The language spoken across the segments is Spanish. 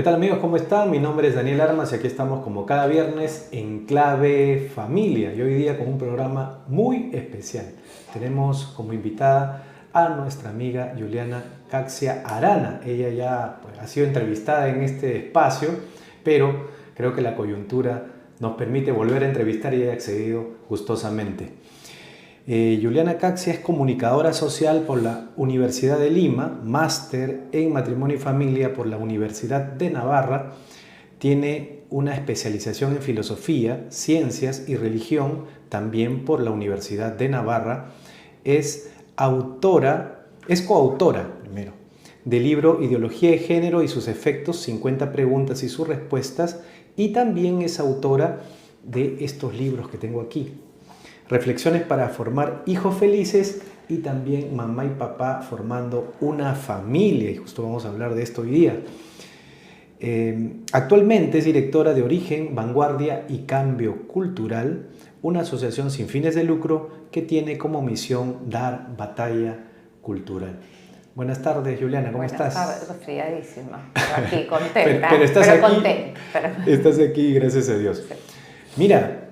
¿Qué tal amigos? ¿Cómo están? Mi nombre es Daniel Armas y aquí estamos como cada viernes en Clave Familia y hoy día con un programa muy especial. Tenemos como invitada a nuestra amiga Juliana Caxia Arana. Ella ya ha sido entrevistada en este espacio, pero creo que la coyuntura nos permite volver a entrevistar y ella ha accedido gustosamente. Juliana Caxia es comunicadora social por la Universidad de Lima, máster en matrimonio y familia por la Universidad de Navarra, tiene una especialización en filosofía, ciencias y religión también por la Universidad de Navarra, es coautora primero del libro Ideología de Género y sus efectos, 50 preguntas y sus respuestas, y también es autora de estos libros que tengo aquí. Reflexiones para formar hijos felices y también Mamá y Papá formando una familia, y justo vamos a hablar de esto hoy día. Actualmente es directora de Origen, Vanguardia y Cambio Cultural, una asociación sin fines de lucro que tiene como misión dar batalla cultural. Buenas tardes, Juliana, ¿cómo estás? Buenas tardes, resfriadísima, pero aquí contenta, pero estás aquí, contenta. Estás aquí, gracias a Dios. Sí. Mira,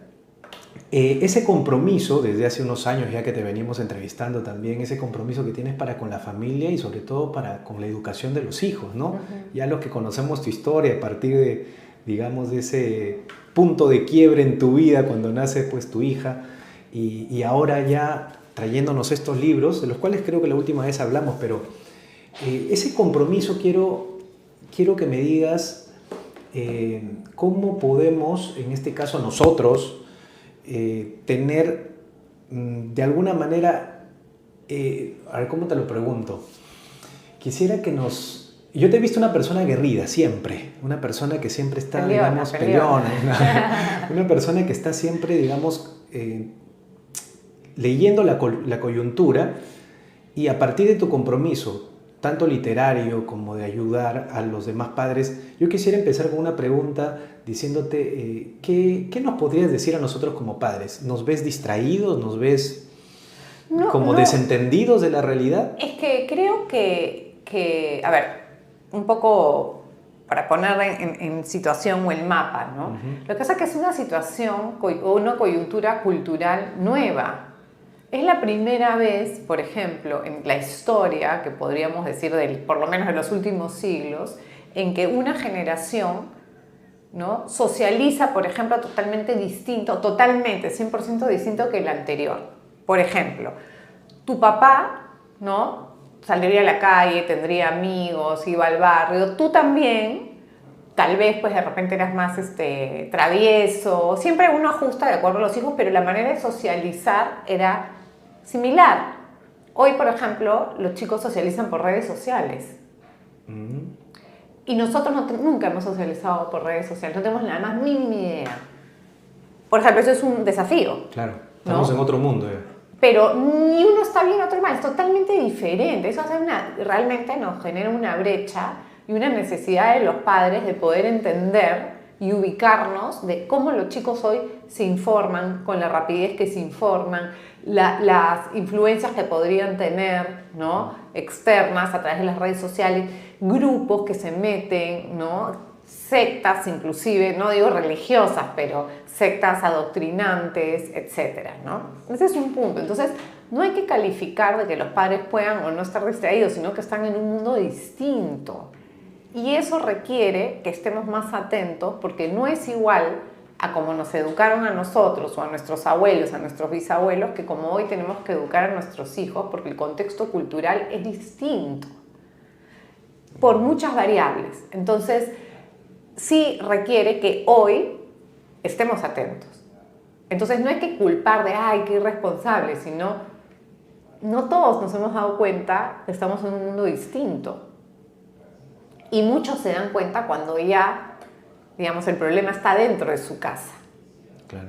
ese compromiso, desde hace unos años ya que te venimos entrevistando también, ese compromiso que tienes para con la familia y sobre todo con la educación de los hijos, ¿no? Ya los que conocemos tu historia a partir de, digamos, de ese punto de quiebre en tu vida cuando nace pues tu hija y ahora ya trayéndonos estos libros, de los cuales creo que la última vez hablamos, pero ese compromiso quiero que me digas cómo podemos, en este caso nosotros, tener de alguna manera, a ver cómo te lo pregunto, quisiera que yo te he visto una persona aguerrida siempre, una persona que siempre está, digamos, peleona, una persona que está siempre, digamos, leyendo la coyuntura y a partir de tu compromiso, tanto literario como de ayudar a los demás padres, yo quisiera empezar con una pregunta diciéndote, ¿qué nos podrías decir a nosotros como padres? ¿Nos ves distraídos? ¿Nos ves como desentendidos de la realidad? Es que creo que a ver, un poco para poner en situación o el mapa, ¿no? Lo que pasa es que es una situación o una coyuntura cultural nueva. Es la primera vez, por ejemplo, en la historia, que podríamos decir por lo menos de los últimos siglos, en que una generación, ¿no?, socializa, por ejemplo, totalmente distinto, totalmente, 100% distinto que el anterior. Por ejemplo, tu papá, ¿no?, saldría a la calle, tendría amigos, iba al barrio, tú también, tal vez pues de repente eras más travieso, siempre uno ajusta de acuerdo a los hijos, pero la manera de socializar era similar. Hoy, por ejemplo, los chicos socializan por redes sociales. Y nosotros nunca hemos socializado por redes sociales, no tenemos la más mínima idea. Por ejemplo, eso es un desafío. Claro, estamos, ¿no?, en otro mundo. Pero ni uno está bien, otro mal, es totalmente diferente. Eso realmente nos genera una brecha y una necesidad de los padres de poder entender y ubicarnos de cómo los chicos hoy se informan, con la rapidez que se informan, las influencias que podrían tener, ¿no?, externas a través de las redes sociales, grupos que se meten, ¿no?, sectas inclusive, no digo religiosas, pero sectas adoctrinantes, etcétera, ¿no? Ese es un punto. Entonces, no hay que calificar de que los padres puedan o no estar distraídos, sino que están en un mundo distinto. Y eso requiere que estemos más atentos, porque no es igual a como nos educaron a nosotros o a nuestros abuelos, a nuestros bisabuelos, que como hoy tenemos que educar a nuestros hijos, porque el contexto cultural es distinto por muchas variables. Entonces, sí requiere que hoy estemos atentos. Entonces, no hay que culpar de, ay, qué irresponsable, sino no todos nos hemos dado cuenta que estamos en un mundo distinto. Y muchos se dan cuenta cuando ya, digamos, el problema está dentro de su casa. Claro.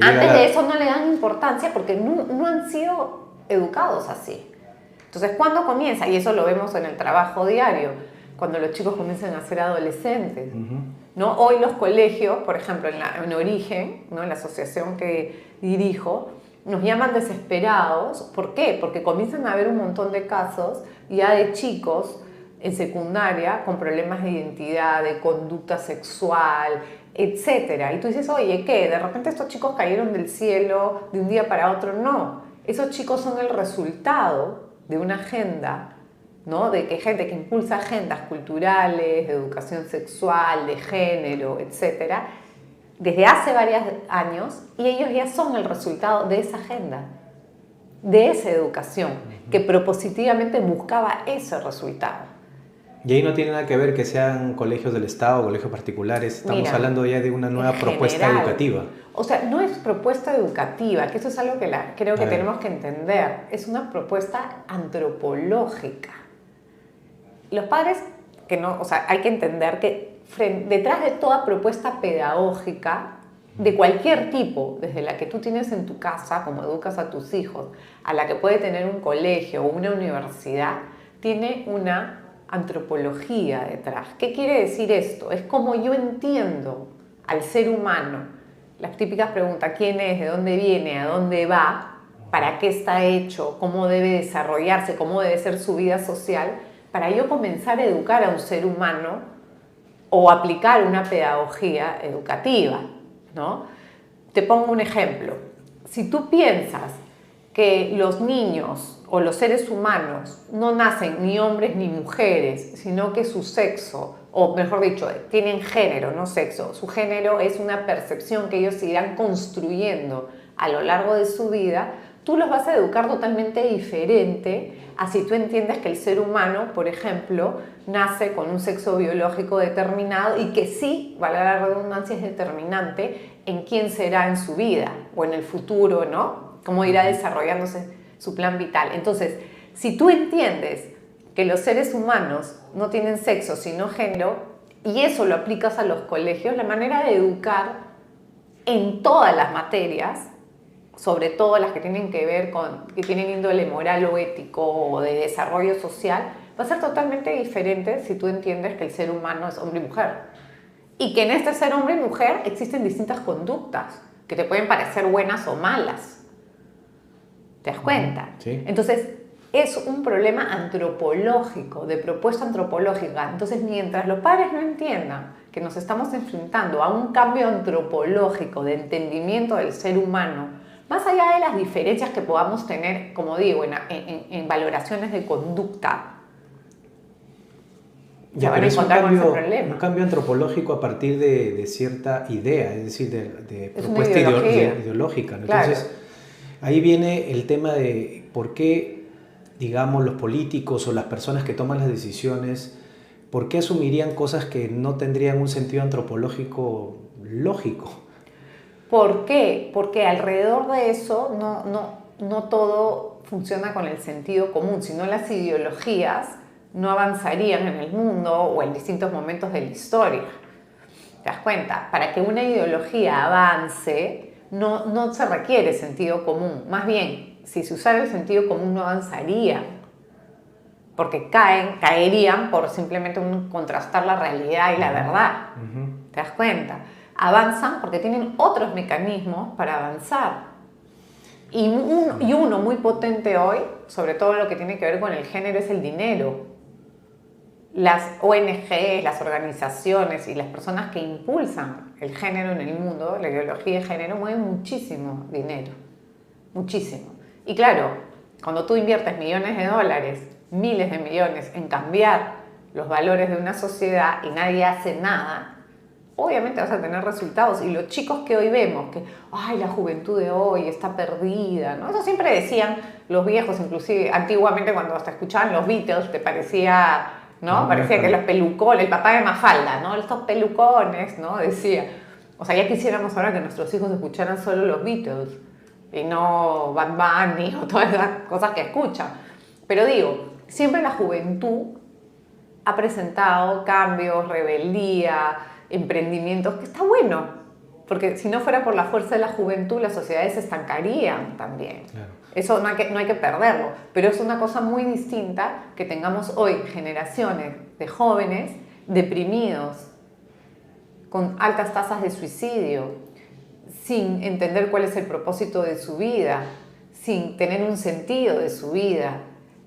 Antes de eso no le dan importancia porque no han sido educados así. Entonces, ¿cuándo comienza? Y eso lo vemos en el trabajo diario, cuando los chicos comienzan a ser adolescentes. ¿No? Hoy los colegios, por ejemplo, en Origen, ¿no?, en la asociación que dirijo, nos llaman desesperados. ¿Por qué? Porque comienzan a haber un montón de casos ya de chicos en secundaria con problemas de identidad, de conducta sexual, etcétera. Y tú dices, oye, ¿qué? ¿De repente estos chicos cayeron del cielo de un día para otro? No, esos chicos son el resultado de una agenda, ¿no? De que gente que impulsa agendas culturales, de educación sexual, de género, etcétera, desde hace varios años, y ellos ya son el resultado de esa agenda, de esa educación, que propositivamente buscaba ese resultado. Y ahí no tiene nada que ver que sean colegios del Estado o colegios particulares. Estamos hablando ya de una nueva propuesta educativa. O sea, no es propuesta educativa, que eso es algo que creo que tenemos que entender. Es una propuesta antropológica. Los padres, que no, o sea, hay que entender que detrás de toda propuesta pedagógica, de cualquier tipo, desde la que tú tienes en tu casa, como educas a tus hijos, a la que puede tener un colegio o una universidad, tiene una antropología detrás. ¿Qué quiere decir esto? Es como yo entiendo al ser humano. Las típicas preguntas, ¿quién es? ¿De dónde viene? ¿A dónde va? ¿Para qué está hecho? ¿Cómo debe desarrollarse? ¿Cómo debe ser su vida social? Para yo comenzar a educar a un ser humano o aplicar una pedagogía educativa, ¿no? Te pongo un ejemplo. Si tú piensas que los niños o los seres humanos no nacen ni hombres ni mujeres, sino que su sexo, o mejor dicho, tienen género, no sexo, su género es una percepción que ellos irán construyendo a lo largo de su vida, tú los vas a educar totalmente diferente a si tú entiendes que el ser humano, por ejemplo, nace con un sexo biológico determinado y que sí, vale la redundancia, es determinante en quién será en su vida o en el futuro, ¿no? Cómo irá desarrollándose su plan vital. Entonces, si tú entiendes que los seres humanos no tienen sexo sino género y eso lo aplicas a los colegios, la manera de educar en todas las materias, sobre todo las que tienen que ver con, que tienen índole moral o ético o de desarrollo social, va a ser totalmente diferente si tú entiendes que el ser humano es hombre y mujer. Y que en este ser hombre y mujer existen distintas conductas que te pueden parecer buenas o malas. ¿Te das cuenta? Sí. Entonces, es un problema antropológico, de propuesta antropológica. Entonces, mientras los padres no entiendan que nos estamos enfrentando a un cambio antropológico de entendimiento del ser humano, más allá de las diferencias que podamos tener, como digo, en valoraciones de conducta, ya van a encontrar con ese problema. Un cambio antropológico a partir de cierta idea, es decir, de propuesta ideológica, ¿no? Claro. Entonces, ahí viene el tema de por qué, digamos, los políticos o las personas que toman las decisiones, ¿por qué asumirían cosas que no tendrían un sentido antropológico lógico? ¿Por qué? Porque alrededor de eso no todo funciona con el sentido común, sino las ideologías no avanzarían en el mundo o en distintos momentos de la historia. ¿Te das cuenta? Para que una ideología avance, no se requiere sentido común. Más bien, si se usara el sentido común no avanzaría, porque caerían por simplemente contrastar la realidad y la verdad. ¿Te das cuenta? Avanzan porque tienen otros mecanismos para avanzar. Y uno muy potente hoy, sobre todo lo que tiene que ver con el género, es el dinero. Las ONGs, las organizaciones y las personas que impulsan el género en el mundo, la ideología de género, mueven muchísimo dinero. Muchísimo. Y claro, cuando tú inviertes millones de dólares, miles de millones en cambiar los valores de una sociedad y nadie hace nada, obviamente vas a tener resultados. Y los chicos que hoy vemos, que ay, la juventud de hoy está perdida, ¿no? Eso siempre decían los viejos, inclusive antiguamente cuando hasta escuchaban los Beatles, te parecía, ¿no? Parecía que los pelucones, el papá de Mafalda, ¿no? Estos pelucones, ¿no? Decía. O sea, ya quisiéramos ahora que nuestros hijos escucharan solo los Beatles y no Bad Bunny o todas esas cosas que escuchan. Pero digo, siempre la juventud ha presentado cambios, rebeldía, emprendimientos, que está bueno, porque si no fuera por la fuerza de la juventud, las sociedades se estancarían también. Claro. Eso no hay que perderlo, pero es una cosa muy distinta que tengamos hoy generaciones de jóvenes deprimidos, con altas tasas de suicidio, sin entender cuál es el propósito de su vida, sin tener un sentido de su vida,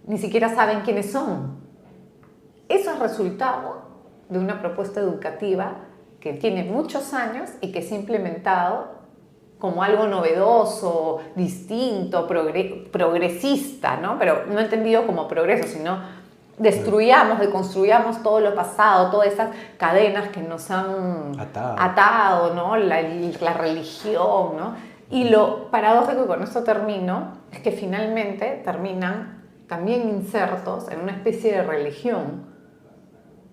ni siquiera saben quiénes son. eso es resultado de una propuesta educativa que tiene muchos años y que se ha implementado como algo novedoso, distinto, progresista, ¿no? Pero no entendido como progreso, sino deconstruyamos todo lo pasado, todas esas cadenas que nos han atado, ¿no? La religión, ¿no? Y lo paradójico, y con esto termino, es que finalmente terminan también insertos en una especie de religión,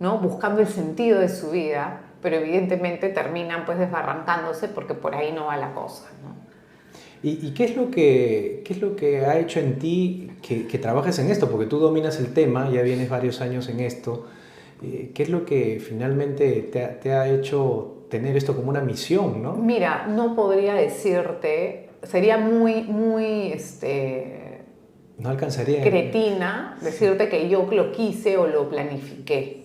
¿no? Buscando el sentido de su vida, pero evidentemente terminan pues desbarrancándose porque por ahí no va la cosa, ¿no? ¿Y qué es lo que ha hecho en ti que trabajes en esto? Porque tú dominas el tema, ya vienes varios años en esto. ¿Qué es lo que finalmente te ha hecho tener esto como una misión, ¿no? Mira, no podría decirte, sería muy, no alcanzaría cretina decirte que yo lo quise o lo planifiqué.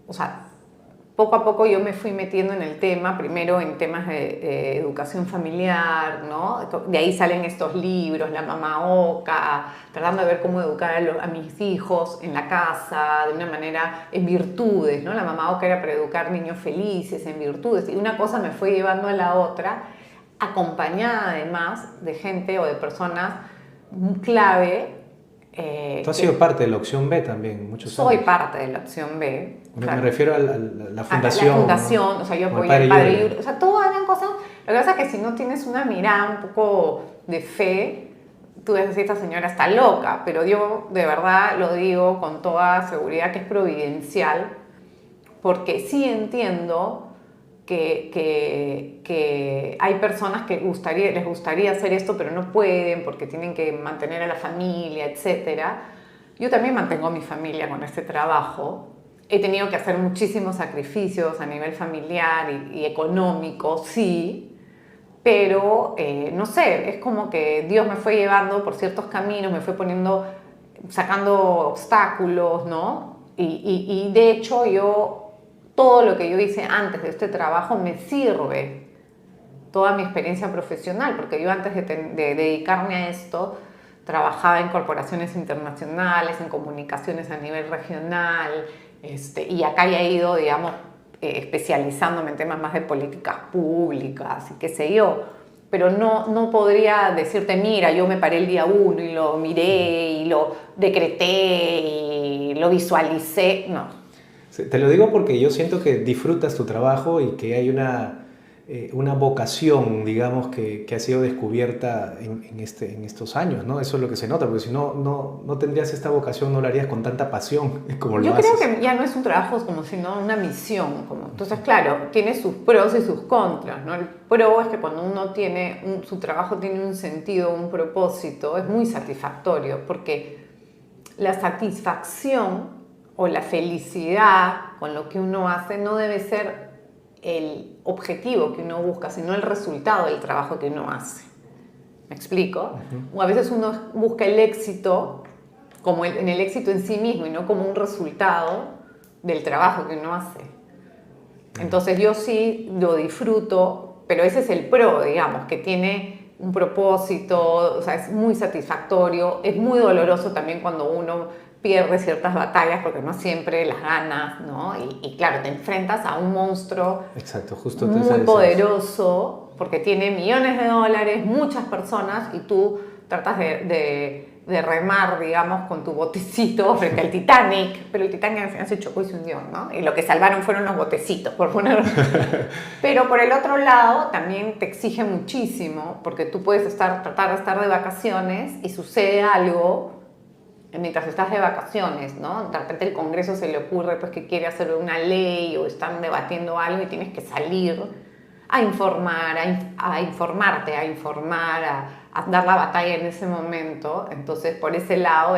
O sea, poco a poco yo me fui metiendo en el tema, primero en temas de educación familiar, ¿no? De ahí salen estos libros, La Mamá Oca, tratando de ver cómo educar a mis hijos en la casa, de una manera, en virtudes, ¿no? La Mamá Oca era para educar niños felices, en virtudes, y una cosa me fue llevando a la otra, acompañada además de gente o de personas clave. Tú has sido parte de la opción B también, muchos años. Soy parte de la opción B. Me refiero a la fundación. A la fundación, ¿no? O sea, yo apoyé al Padre Yuri. O sea, todas eran cosas. Lo que pasa es que si no tienes una mirada un poco de fe, tú ves, esta señora está loca, pero yo de verdad lo digo con toda seguridad que es providencial, porque sí entiendo que hay personas que les gustaría hacer esto, pero no pueden porque tienen que mantener a la familia, etc. Yo también mantengo a mi familia con este trabajo. He tenido que hacer muchísimos sacrificios a nivel familiar y económico, sí, pero no sé, es como que Dios me fue llevando por ciertos caminos, me fue sacando obstáculos, ¿no? Y de hecho todo lo que yo hice antes de este trabajo me sirve, toda mi experiencia profesional, porque yo antes de dedicarme a esto, trabajaba en corporaciones internacionales, en comunicaciones a nivel regional, y acá ya he ido, digamos, especializándome en temas más de políticas públicas y qué sé yo, pero no podría decirte, mira, yo me paré el día 1 y lo miré y lo decreté y lo visualicé, no. Te lo digo porque yo siento que disfrutas tu trabajo y que hay una vocación, digamos, que ha sido descubierta en estos años, ¿no? Eso es lo que se nota, porque si no tendrías esta vocación, no lo harías con tanta pasión como lo haces. Yo creo que ya no es un trabajo como sino una misión. Entonces, claro, tiene sus pros y sus contras, ¿no? El pro es que cuando uno su trabajo tiene un sentido, un propósito, es muy satisfactorio, porque la satisfacción o la felicidad con lo que uno hace no debe ser el objetivo que uno busca, sino el resultado del trabajo que uno hace. ¿Me explico? O a veces uno busca el éxito como en el éxito en sí mismo y no como un resultado del trabajo que uno hace. Entonces yo sí lo disfruto, pero ese es el pro, digamos, que tiene un propósito, o sea, es muy satisfactorio, es muy doloroso también cuando uno pierde ciertas batallas porque no siempre las ganas, ¿no? Y claro, te enfrentas a un monstruo. Exacto, justo muy poderoso porque tiene millones de dólares, muchas personas y tú tratas de remar, digamos, con tu botecito frente al Titanic, pero el Titanic al final se chocó y se hundió, ¿no? Y lo que salvaron fueron los botecitos, por ponerlo. Pero por el otro lado también te exige muchísimo porque tú puedes tratar de estar de vacaciones y sucede algo mientras estás de vacaciones, ¿no? De repente el Congreso se le ocurre pues, que quiere hacer una ley o están debatiendo algo y tienes que salir a informar, a informarte, a informar, a dar la batalla en ese momento. Entonces, por ese lado,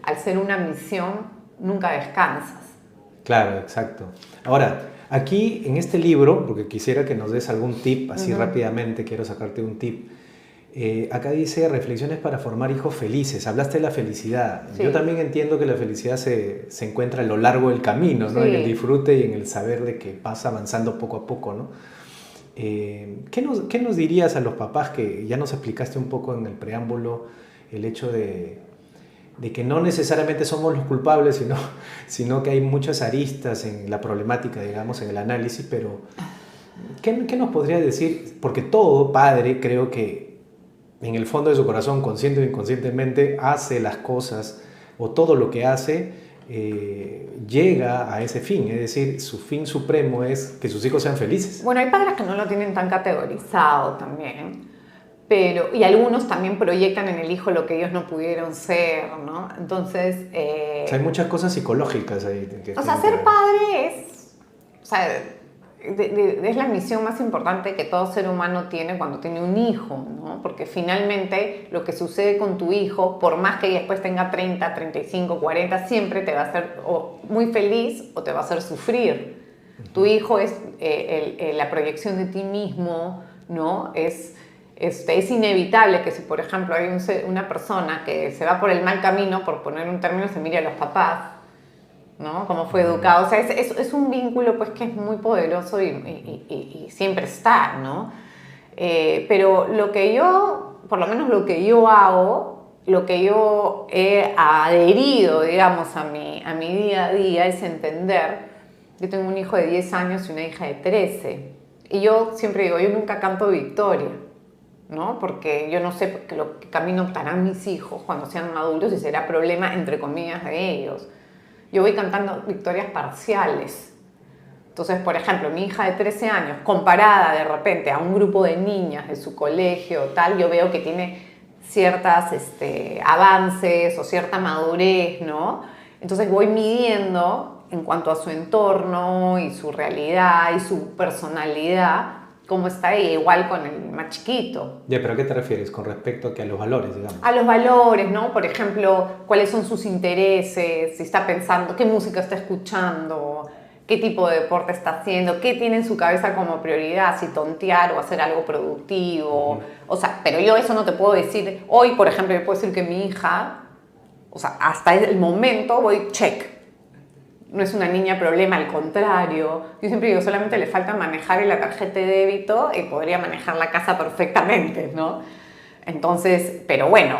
al ser una misión, nunca descansas. Claro, exacto. Ahora, aquí en este libro, porque quisiera que nos des algún tip, así rápidamente, quiero sacarte un tip. Acá dice reflexiones para formar hijos felices. Hablaste de la felicidad. Sí. Yo también entiendo que la felicidad se encuentra a lo largo del camino, ¿no? Sí. En el disfrute y en el saber de que vas avanzando poco a poco, ¿no? ¿Qué nos dirías a los papás que ya nos explicaste un poco en el preámbulo el hecho de de que no necesariamente somos los culpables, sino que hay muchas aristas en la problemática, digamos, en el análisis, pero ¿qué nos podría decir? Porque todo padre, creo que en el fondo de su corazón, consciente o inconscientemente, hace las cosas, o todo lo que hace llega a ese fin, es decir, su fin supremo es que sus hijos sean felices. Bueno, hay padres que no lo tienen tan categorizado también, y algunos también proyectan en el hijo lo que ellos no pudieron ser, ¿no? Entonces... O sea, hay muchas cosas psicológicas ahí. O sea, ser padre es... O sea, es la misión más importante que todo ser humano tiene cuando tiene un hijo, ¿no? Porque finalmente lo que sucede con tu hijo, por más que después tenga 30, 35, 40, siempre te va a hacer o muy feliz o te va a hacer sufrir. Tu hijo es la proyección de ti mismo, ¿no? Es inevitable que si, por ejemplo, hay una persona que se va por el mal camino, por poner un término, se mire a los papás, ¿no? Cómo fue educado. O sea, es un vínculo pues, que es muy poderoso y siempre está, ¿no? Pero lo que yo, por lo menos lo que yo hago, lo que yo he adherido, digamos, a mi día a día es entender. Yo tengo un hijo de 10 años y una hija de 13. Y yo siempre digo, yo nunca canto victoria, ¿no? Porque yo no sé lo que camino optarán mis hijos cuando sean maduros y será problema, entre comillas, de ellos. Yo voy cantando victorias parciales. Entonces, por ejemplo, mi hija de 13 años, comparada de repente a un grupo de niñas de su colegio, tal, yo veo que tiene ciertas avances o cierta madurez, ¿no? Entonces voy midiendo en cuanto a su entorno y su realidad y su personalidad, cómo está ella, igual con el más chiquito. Ya, ¿pero a qué te refieres con respecto a los valores, digamos? A los valores, ¿no? Por ejemplo, cuáles son sus intereses, si está pensando, qué música está escuchando, qué tipo de deporte está haciendo, qué tiene en su cabeza como prioridad, si tontear o hacer algo productivo. O sea, pero yo eso no te puedo decir. Hoy, por ejemplo, yo puedo decir que mi hija, o sea, hasta el momento voy check. No es una niña problema, al contrario. Yo siempre digo, solamente le falta manejar la tarjeta de débito y podría manejar la casa perfectamente, ¿no? Entonces, pero bueno,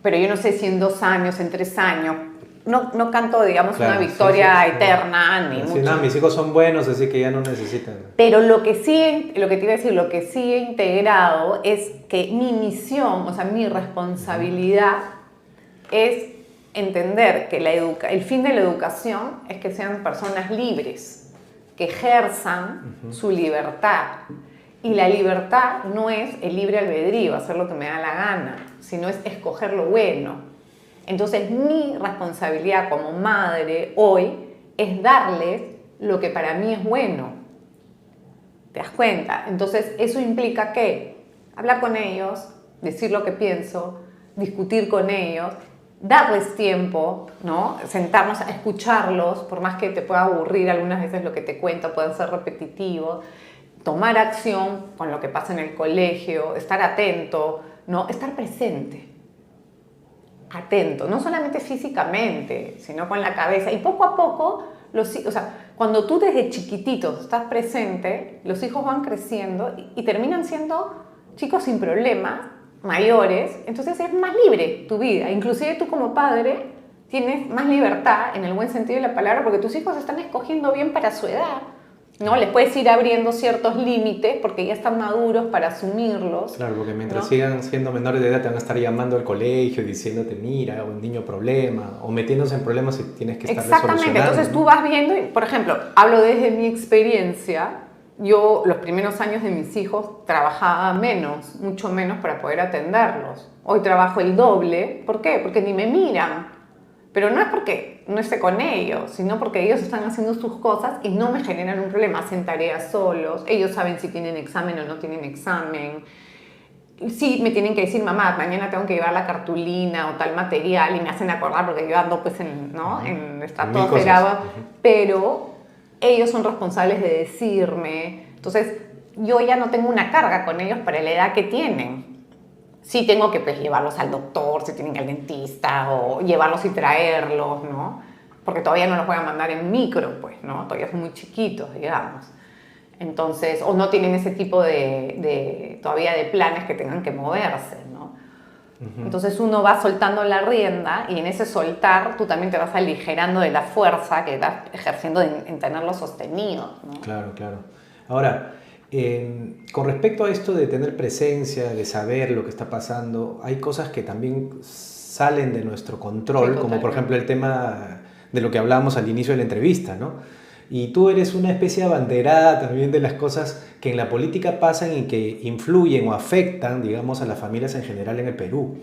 pero yo no sé si en 2 años, en 3 años, no canto, digamos, claro, una victoria eterna, ni mucho. No, mis hijos son buenos, así que ya no necesitan. Pero lo que te iba a decir, lo que sí he integrado es que mi misión, o sea, mi responsabilidad es entender que el fin de la educación es que sean personas libres, que ejerzan su libertad. Y la libertad no es el libre albedrío, hacer lo que me da la gana, sino es escoger lo bueno. Entonces, mi responsabilidad como madre hoy es darles lo que para mí es bueno. ¿Te das cuenta? Entonces, eso implica que hablar con ellos, decir lo que pienso, discutir con ellos, darles tiempo, ¿no? Sentarnos a escucharlos, por más que te pueda aburrir algunas veces lo que te cuento, pueden ser repetitivos, tomar acción con lo que pasa en el colegio, estar atento, ¿no? Estar presente, atento, no solamente físicamente, sino con la cabeza. Y poco a poco, o sea, cuando tú desde chiquititos estás presente, los hijos van creciendo y terminan siendo chicos sin problemas, mayores, entonces es más libre tu vida. Inclusive tú como padre tienes más libertad en el buen sentido de la palabra porque tus hijos están escogiendo bien para su edad, ¿no? Les puedes ir abriendo ciertos límites porque ya están maduros para asumirlos. Claro, porque mientras ¿no? sigan siendo menores de edad te van a estar llamando al colegio diciéndote mira, un niño problema, o metiéndose en problemas y tienes que estar Exactamente, solucionando. entonces tú vas viendo, y, por ejemplo, hablo desde mi experiencia. Yo los primeros años de mis hijos trabajaba menos, mucho menos para poder atenderlos. Hoy trabajo el doble. ¿Por qué? Porque ni me miran. Pero no es porque no esté con ellos, sino porque ellos están haciendo sus cosas y no me generan un problema. Hacen tareas solos, ellos saben si tienen examen o no tienen examen. Sí, me tienen que decir, mamá, mañana tengo que llevar la cartulina o tal material y me hacen acordar porque yo ando pues en estratosfera, pero ellos son responsables de decirme. Entonces, yo ya no tengo una carga con ellos para la edad que tienen. Sí tengo que pues, llevarlos al doctor, si tienen que ir al dentista, o llevarlos y traerlos, ¿no? Porque todavía no los voy a mandar en micro, pues, ¿no? Todavía son muy chiquitos, digamos. Entonces, o no tienen ese tipo todavía de planes que tengan que moverse, ¿no? Entonces uno va soltando la rienda y en ese soltar tú también te vas aligerando de la fuerza que estás ejerciendo en tenerlo sostenido, ¿no? Claro, claro. Ahora, con respecto a esto de tener presencia, de saber lo que está pasando, hay cosas que también salen de nuestro control, Sí, como por ejemplo el tema de lo que hablábamos al inicio de la entrevista, ¿no? Y tú eres una especie de abanderada también de las cosas que en la política pasan y que influyen o afectan, digamos, a las familias en general en el Perú.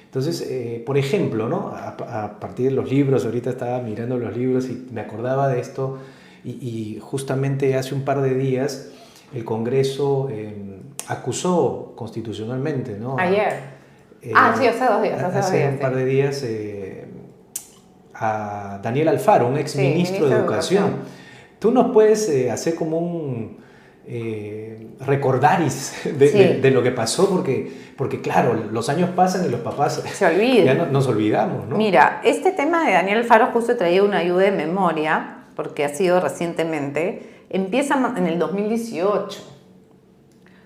Entonces, por ejemplo, ¿no? A partir de los libros, ahorita estaba mirando los libros y me acordaba de esto, y justamente hace un par de días el Congreso acusó constitucionalmente, ¿no? Ayer. Sí, hace 2 días. Hace un par de días a Daniel Alfaro, un ex ministro de Educación. ¿Tú nos puedes hacer como un recordaris de lo que pasó? Porque claro, los años pasan y los papás se olvidan. Ya nos olvidamos, ¿no? Mira, este tema de Daniel Alfaro justo traía una ayuda de memoria, porque ha sido recientemente, empieza en el 2018.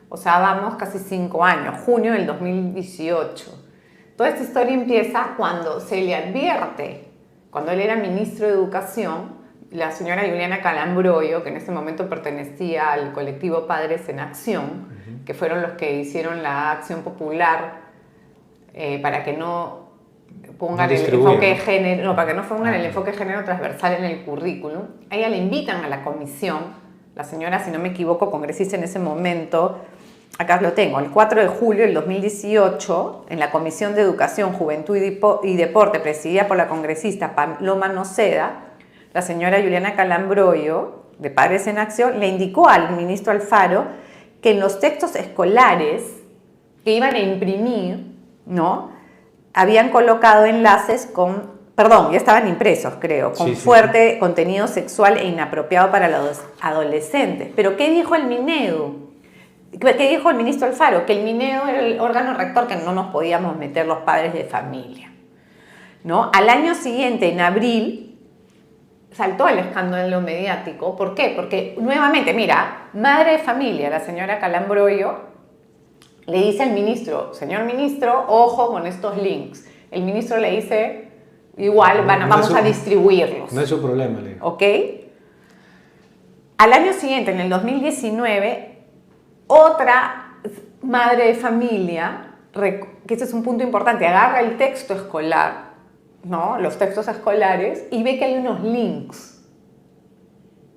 O sea, vamos casi 5 años, junio del 2018. Toda esta historia empieza cuando se le advierte, cuando él era ministro de Educación, la señora Juliana Calambroyo, que en ese momento pertenecía al colectivo Padres en Acción, que fueron los que hicieron la acción popular para que no pongan el enfoque de género, no, para que no pongan el enfoque de género transversal en el currículum. A ella le invitan a la comisión, la señora, si no me equivoco, congresista en ese momento, acá lo tengo, el 4 de julio del 2018, en la Comisión de Educación, Juventud y Deporte, presidida por la congresista Paloma Noceda, la señora Juliana Calambroyo, de Padres en Acción, le indicó al ministro Alfaro que en los textos escolares que iban a imprimir, ¿no?, habían colocado enlaces con, ya estaban impresos, creo, con fuerte contenido sexual e inapropiado para los adolescentes. Pero ¿qué dijo el Minedu? ¿Qué dijo el ministro Alfaro? Que el Minedu era el órgano rector que no nos podíamos meter los padres de familia, ¿no? Al año siguiente, en abril, saltó el escándalo mediático. ¿Por qué? Porque nuevamente, mira, madre de familia, la señora Calambroyo, le dice al ministro, señor ministro, ojo con estos links. El ministro le dice, igual vamos a distribuirlos. No es su problema, le digo. ¿Ok? Al año siguiente, en el 2019, otra madre de familia, que este es un punto importante, agarra el texto escolar, ¿no?, los textos escolares, y ve que hay unos links,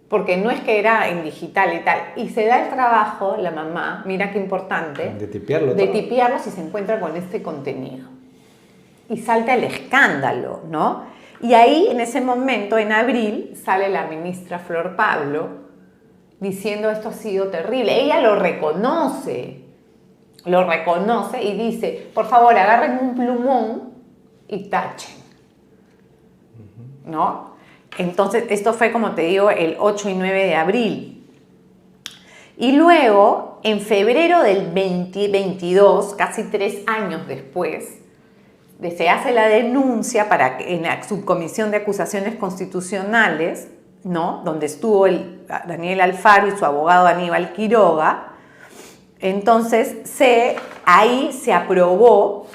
porque no es que era en digital y tal, y se da el trabajo, la mamá, mira qué importante, de tipearlos y se encuentra con este contenido. Y salta el escándalo, ¿no? Y ahí, en ese momento, en abril, sale la ministra Flor Pablo diciendo esto ha sido terrible. Ella lo reconoce y dice, por favor, agarren un plumón y tachen, ¿no? Entonces, esto fue, como te digo, el 8 y 9 de abril. Y luego, en febrero del 2022, casi 3 años después, se hace la denuncia en la subcomisión de acusaciones constitucionales, ¿no?, donde estuvo Daniel Alfaro y su abogado Aníbal Quiroga. Entonces, ahí se aprobó,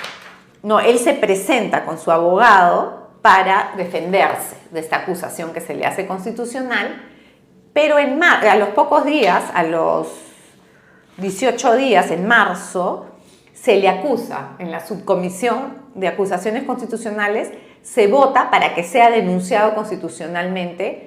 no, él se presenta con su abogado para defenderse de esta acusación que se le hace constitucional, pero a los pocos días, a los 18 días, en marzo, se le acusa en la subcomisión de acusaciones constitucionales, se vota para que sea denunciado constitucionalmente,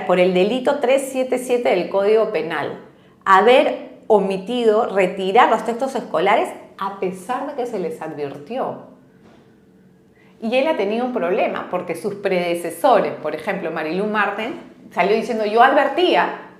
por el delito 377 del Código Penal, haber omitido retirar los textos escolares a pesar de que se les advirtió. Y él ha tenido un problema porque sus predecesores, por ejemplo, Marilú Marten, salió diciendo yo advertía.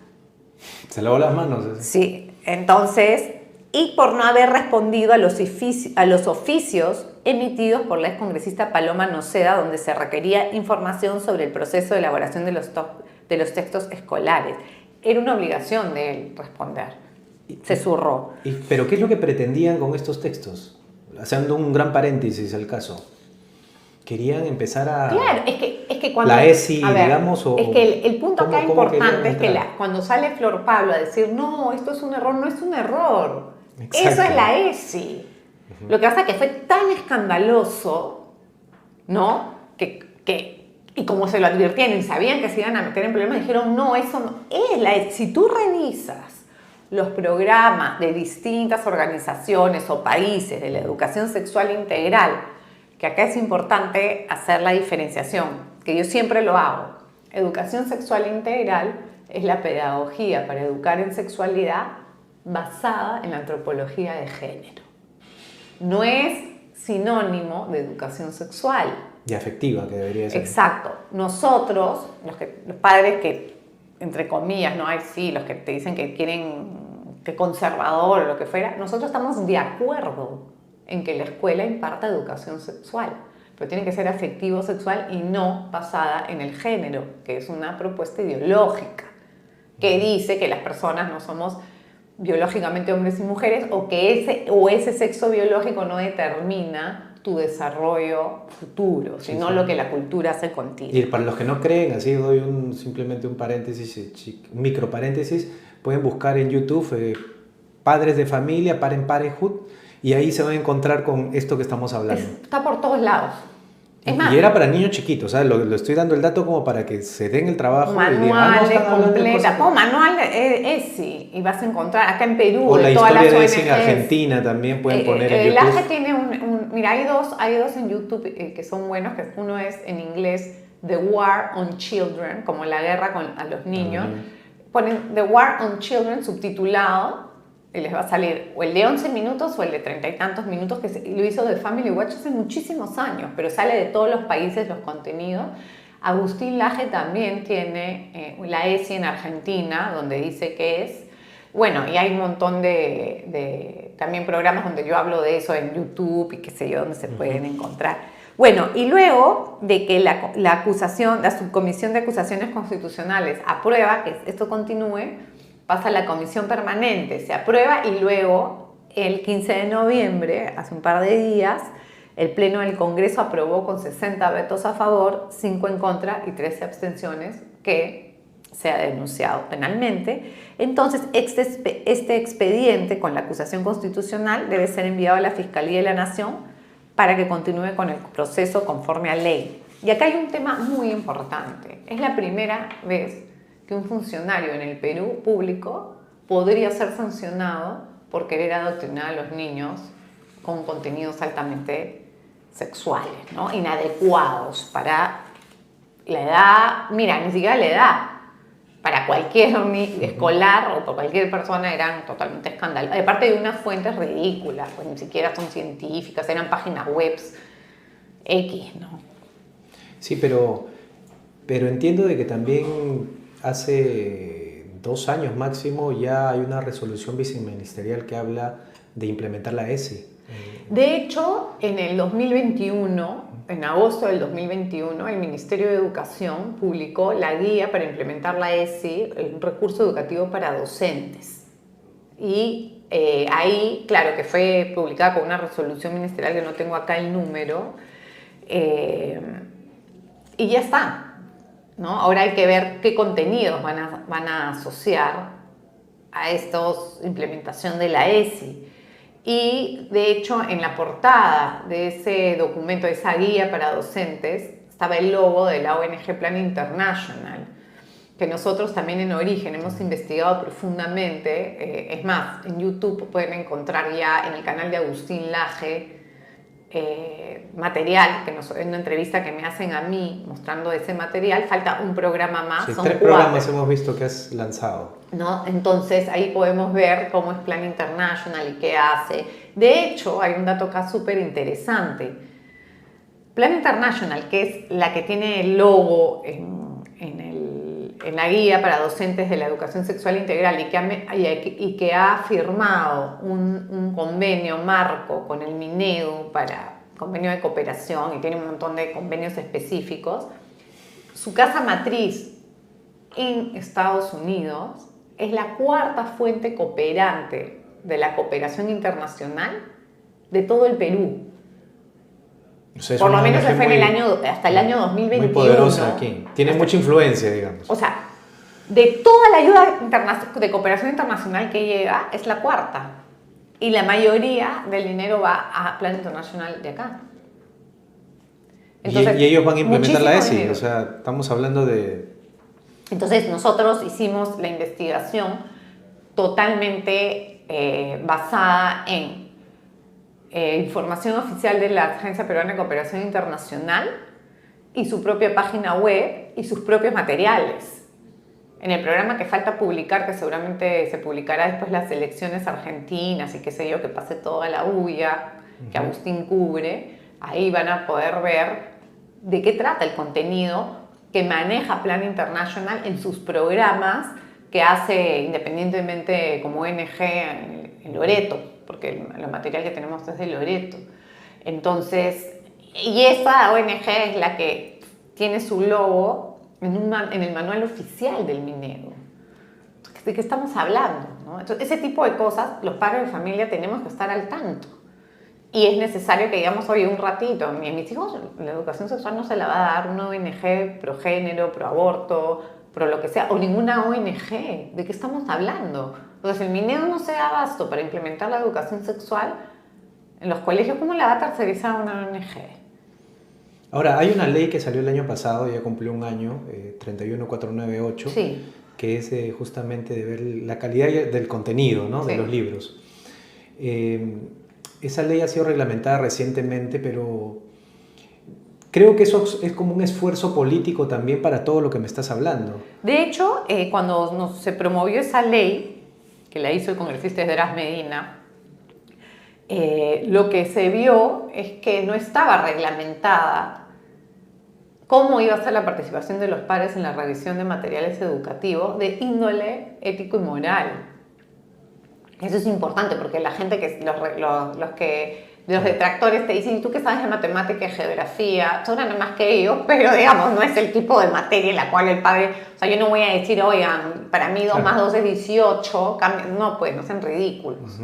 Se lavó las manos. Sí, entonces, y por no haber respondido a los oficios emitidos por la excongresista Paloma Noceda, donde se requería información sobre el proceso de elaboración de los textos escolares. Era una obligación de él responder. Se zurró. ¿Pero qué es lo que pretendían con estos textos? Haciendo un gran paréntesis al caso. Querían empezar a... Claro, es que cuando... La ESI, digamos, o... Es que el punto acá importante es que cuando sale Flor Pablo a decir, no, esto es un error, no es un error. Exacto. Eso es la ESI. Lo que pasa es que fue tan escandaloso, ¿no? Y como se lo advirtieron y sabían que se iban a meter en problemas, dijeron, no, eso no es. Si tú revisas los programas de distintas organizaciones o países de la educación sexual integral, que acá es importante hacer la diferenciación, que yo siempre lo hago. Educación sexual integral es la pedagogía para educar en sexualidad basada en la antropología de género. No es sinónimo de educación sexual. Y afectiva, que debería ser. Exacto. Nosotros, los padres que, entre comillas, no hay sí, los que te dicen que quieren que conservador o lo que fuera, nosotros estamos de acuerdo en que la escuela imparta educación sexual, pero tiene que ser afectivo sexual y no basada en el género, que es una propuesta ideológica que dice que las personas no somos biológicamente hombres y mujeres o que ese sexo biológico no determina tu desarrollo futuro, sino lo que la cultura hace contigo. Y para los que no creen, así doy simplemente un paréntesis, un micro paréntesis, pueden buscar en YouTube padres de familia, Parenthood, y ahí se van a encontrar con esto que estamos hablando. Está por todos lados. Es más, y era para niños chiquitos, ¿sabes? Lo estoy dando el dato como para que se den el trabajo. Manual completa. Manual de ESI, y vas a encontrar acá en Perú. O la todas historia las de ESI en ONGs. Argentina también pueden poner en el YouTube. AGE tiene mira, hay dos en YouTube que son buenos, que uno es en inglés The War on Children, como la guerra a los niños. Ponen The War on Children subtitulado y les va a salir o el de 11 minutos o el de 30 y tantos minutos, que lo hizo The Family Watch hace muchísimos años, pero sale de todos los países los contenidos. Agustín Laje también tiene la ESI en Argentina, donde dice que es. Bueno, y hay un montón de también programas donde yo hablo de eso en YouTube y qué sé yo, donde se pueden encontrar. Bueno, y luego de que la Subcomisión de Acusaciones Constitucionales aprueba que esto continúe, pasa a la Comisión Permanente, se aprueba y luego el 15 de noviembre, hace un par de días, el Pleno del Congreso aprobó con 60 vetos a favor, 5 en contra y 13 abstenciones que se ha denunciado penalmente. Entonces, este expediente con la acusación constitucional debe ser enviado a la Fiscalía de la Nación para que continúe con el proceso conforme a ley. Y acá hay un tema muy importante. Es la primera vez que un funcionario en el Perú público podría ser sancionado por querer adoctrinar a los niños con contenidos altamente sexuales, ¿no? Inadecuados para la edad, mira, ni siquiera la edad, para cualquier escolar o para cualquier persona eran totalmente escandalosas. Aparte de unas fuentes ridículas, pues ni siquiera son científicas, eran páginas web X, ¿no? Sí, pero entiendo de que también hace 2 años máximo ya hay una resolución viceministerial que habla de implementar la ESI. De hecho, en el 2021, en agosto del 2021, el Ministerio de Educación publicó la guía para implementar la ESI, un recurso educativo para docentes. Y ahí, claro, que fue publicada con una resolución ministerial, que no tengo acá el número, y ya está, ¿no? Ahora hay que ver qué contenidos van a asociar a esta implementación de la ESI. Y de hecho en la portada de ese documento, de esa guía para docentes, estaba el logo de la ONG Plan International, que nosotros también en Origen hemos investigado profundamente. Es más, en YouTube pueden encontrar ya en el canal de Agustín Laje material, en una entrevista que me hacen a mí mostrando ese material. Falta un programa más. Sí, son 3 programas hemos visto que has lanzado, ¿no? Entonces ahí podemos ver cómo es Plan International y qué hace. De hecho, hay un dato acá súper interesante. Plan International, que es la que tiene el logo en la guía para docentes de la educación sexual integral y que ha firmado un convenio marco con el Minedu para convenio de cooperación, y tiene un montón de convenios específicos. Su casa matriz en Estados Unidos es la 4ª fuente cooperante de la cooperación internacional de todo el Perú. O sea, por lo menos se fue hasta el año 2021. Muy poderosa aquí. Tiene mucha influencia, digamos. O sea, de toda la ayuda de cooperación internacional que llega, es la 4ª. Y la mayoría del dinero va a Plan Internacional de acá. Entonces, y ellos van a implementar la ESI, dinero. o sea, estamos hablando de... Entonces nosotros hicimos la investigación totalmente basada en información oficial de la Agencia Peruana de Cooperación Internacional y su propia página web y sus propios materiales. En el programa que falta publicar, que seguramente se publicará después las elecciones argentinas y qué sé yo, que pase toda la bulla que Agustín cubre, ahí van a poder ver de qué trata el contenido que maneja Plan International en sus programas que hace independientemente como ONG en Loreto, porque el material que tenemos es de Loreto. Entonces, y esa ONG es la que tiene su logo en el manual oficial del Minedo. ¿De qué estamos hablando? ¿No? Entonces, ese tipo de cosas, los padres de familia tenemos que estar al tanto. Y es necesario que digamos, oye, un ratito, a mis hijos la educación sexual no se la va a dar una ONG pro género, pro aborto, pro lo que sea, o ninguna ONG. ¿De qué estamos hablando? Entonces, el Minedo no se da abasto para implementar la educación sexual en los colegios. ¿Cómo la va a tercerizar una ONG? Ahora, hay una ley que salió el año pasado, ya cumplió un año, 31498, sí. que es justamente de ver la calidad del contenido, ¿no? Sí. De los libros. Esa ley ha sido reglamentada recientemente, pero creo que eso es como un esfuerzo político también para todo lo que me estás hablando. De hecho, cuando se promovió esa ley, que la hizo el congresista Esdras Medina, lo que se vio es que no estaba reglamentada cómo iba a ser la participación de los padres en la revisión de materiales educativos de índole ético y moral. Eso es importante porque la gente que los detractores te dicen, ¿y tú qué sabes de matemática y geografía? Sabrán más que ellos, pero digamos, no es el tipo de materia en la cual el padre, o sea, yo no voy a decir, oigan, para mí 2 más 2 es 18, no, pues, no sean ridículos,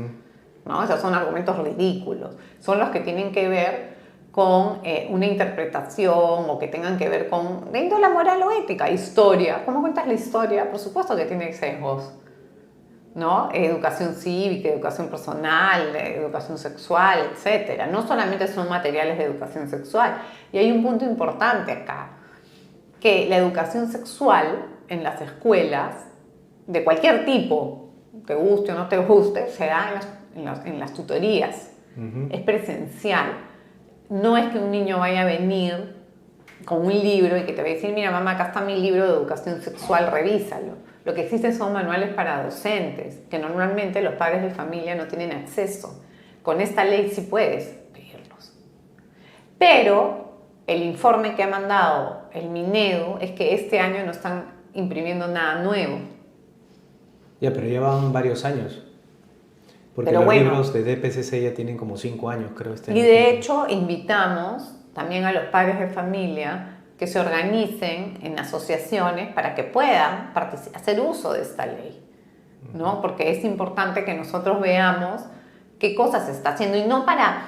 ¿no? Esos son argumentos ridículos, son los que tienen que ver con una interpretación o que tengan que ver con de índole moral o ética, historia. ¿Cómo cuentas la historia? Por supuesto que tiene sesgos, ¿no? Educación cívica, educación personal, educación sexual, etc. No solamente son materiales de educación sexual. Y hay un punto importante acá, que la educación sexual en las escuelas, de cualquier tipo, te guste o no te guste, se da en las tutorías. Es presencial. No es que un niño vaya a venir con un libro y que te va a decir, mira mamá, acá está mi libro de educación sexual, revísalo. Lo que existen son manuales para docentes, que normalmente los padres de familia no tienen acceso. Con esta ley sí puedes pedirlos. Pero el informe que ha mandado el Minedo es que este año no están imprimiendo nada nuevo. Ya, pero llevan varios años. Porque pero los libros de DPCC ya tienen como 5 años, creo. Y de hecho invitamos también a los padres de familia que se organicen en asociaciones para que puedan hacer uso de esta ley, ¿no? Porque es importante que nosotros veamos qué cosas se está haciendo y no para...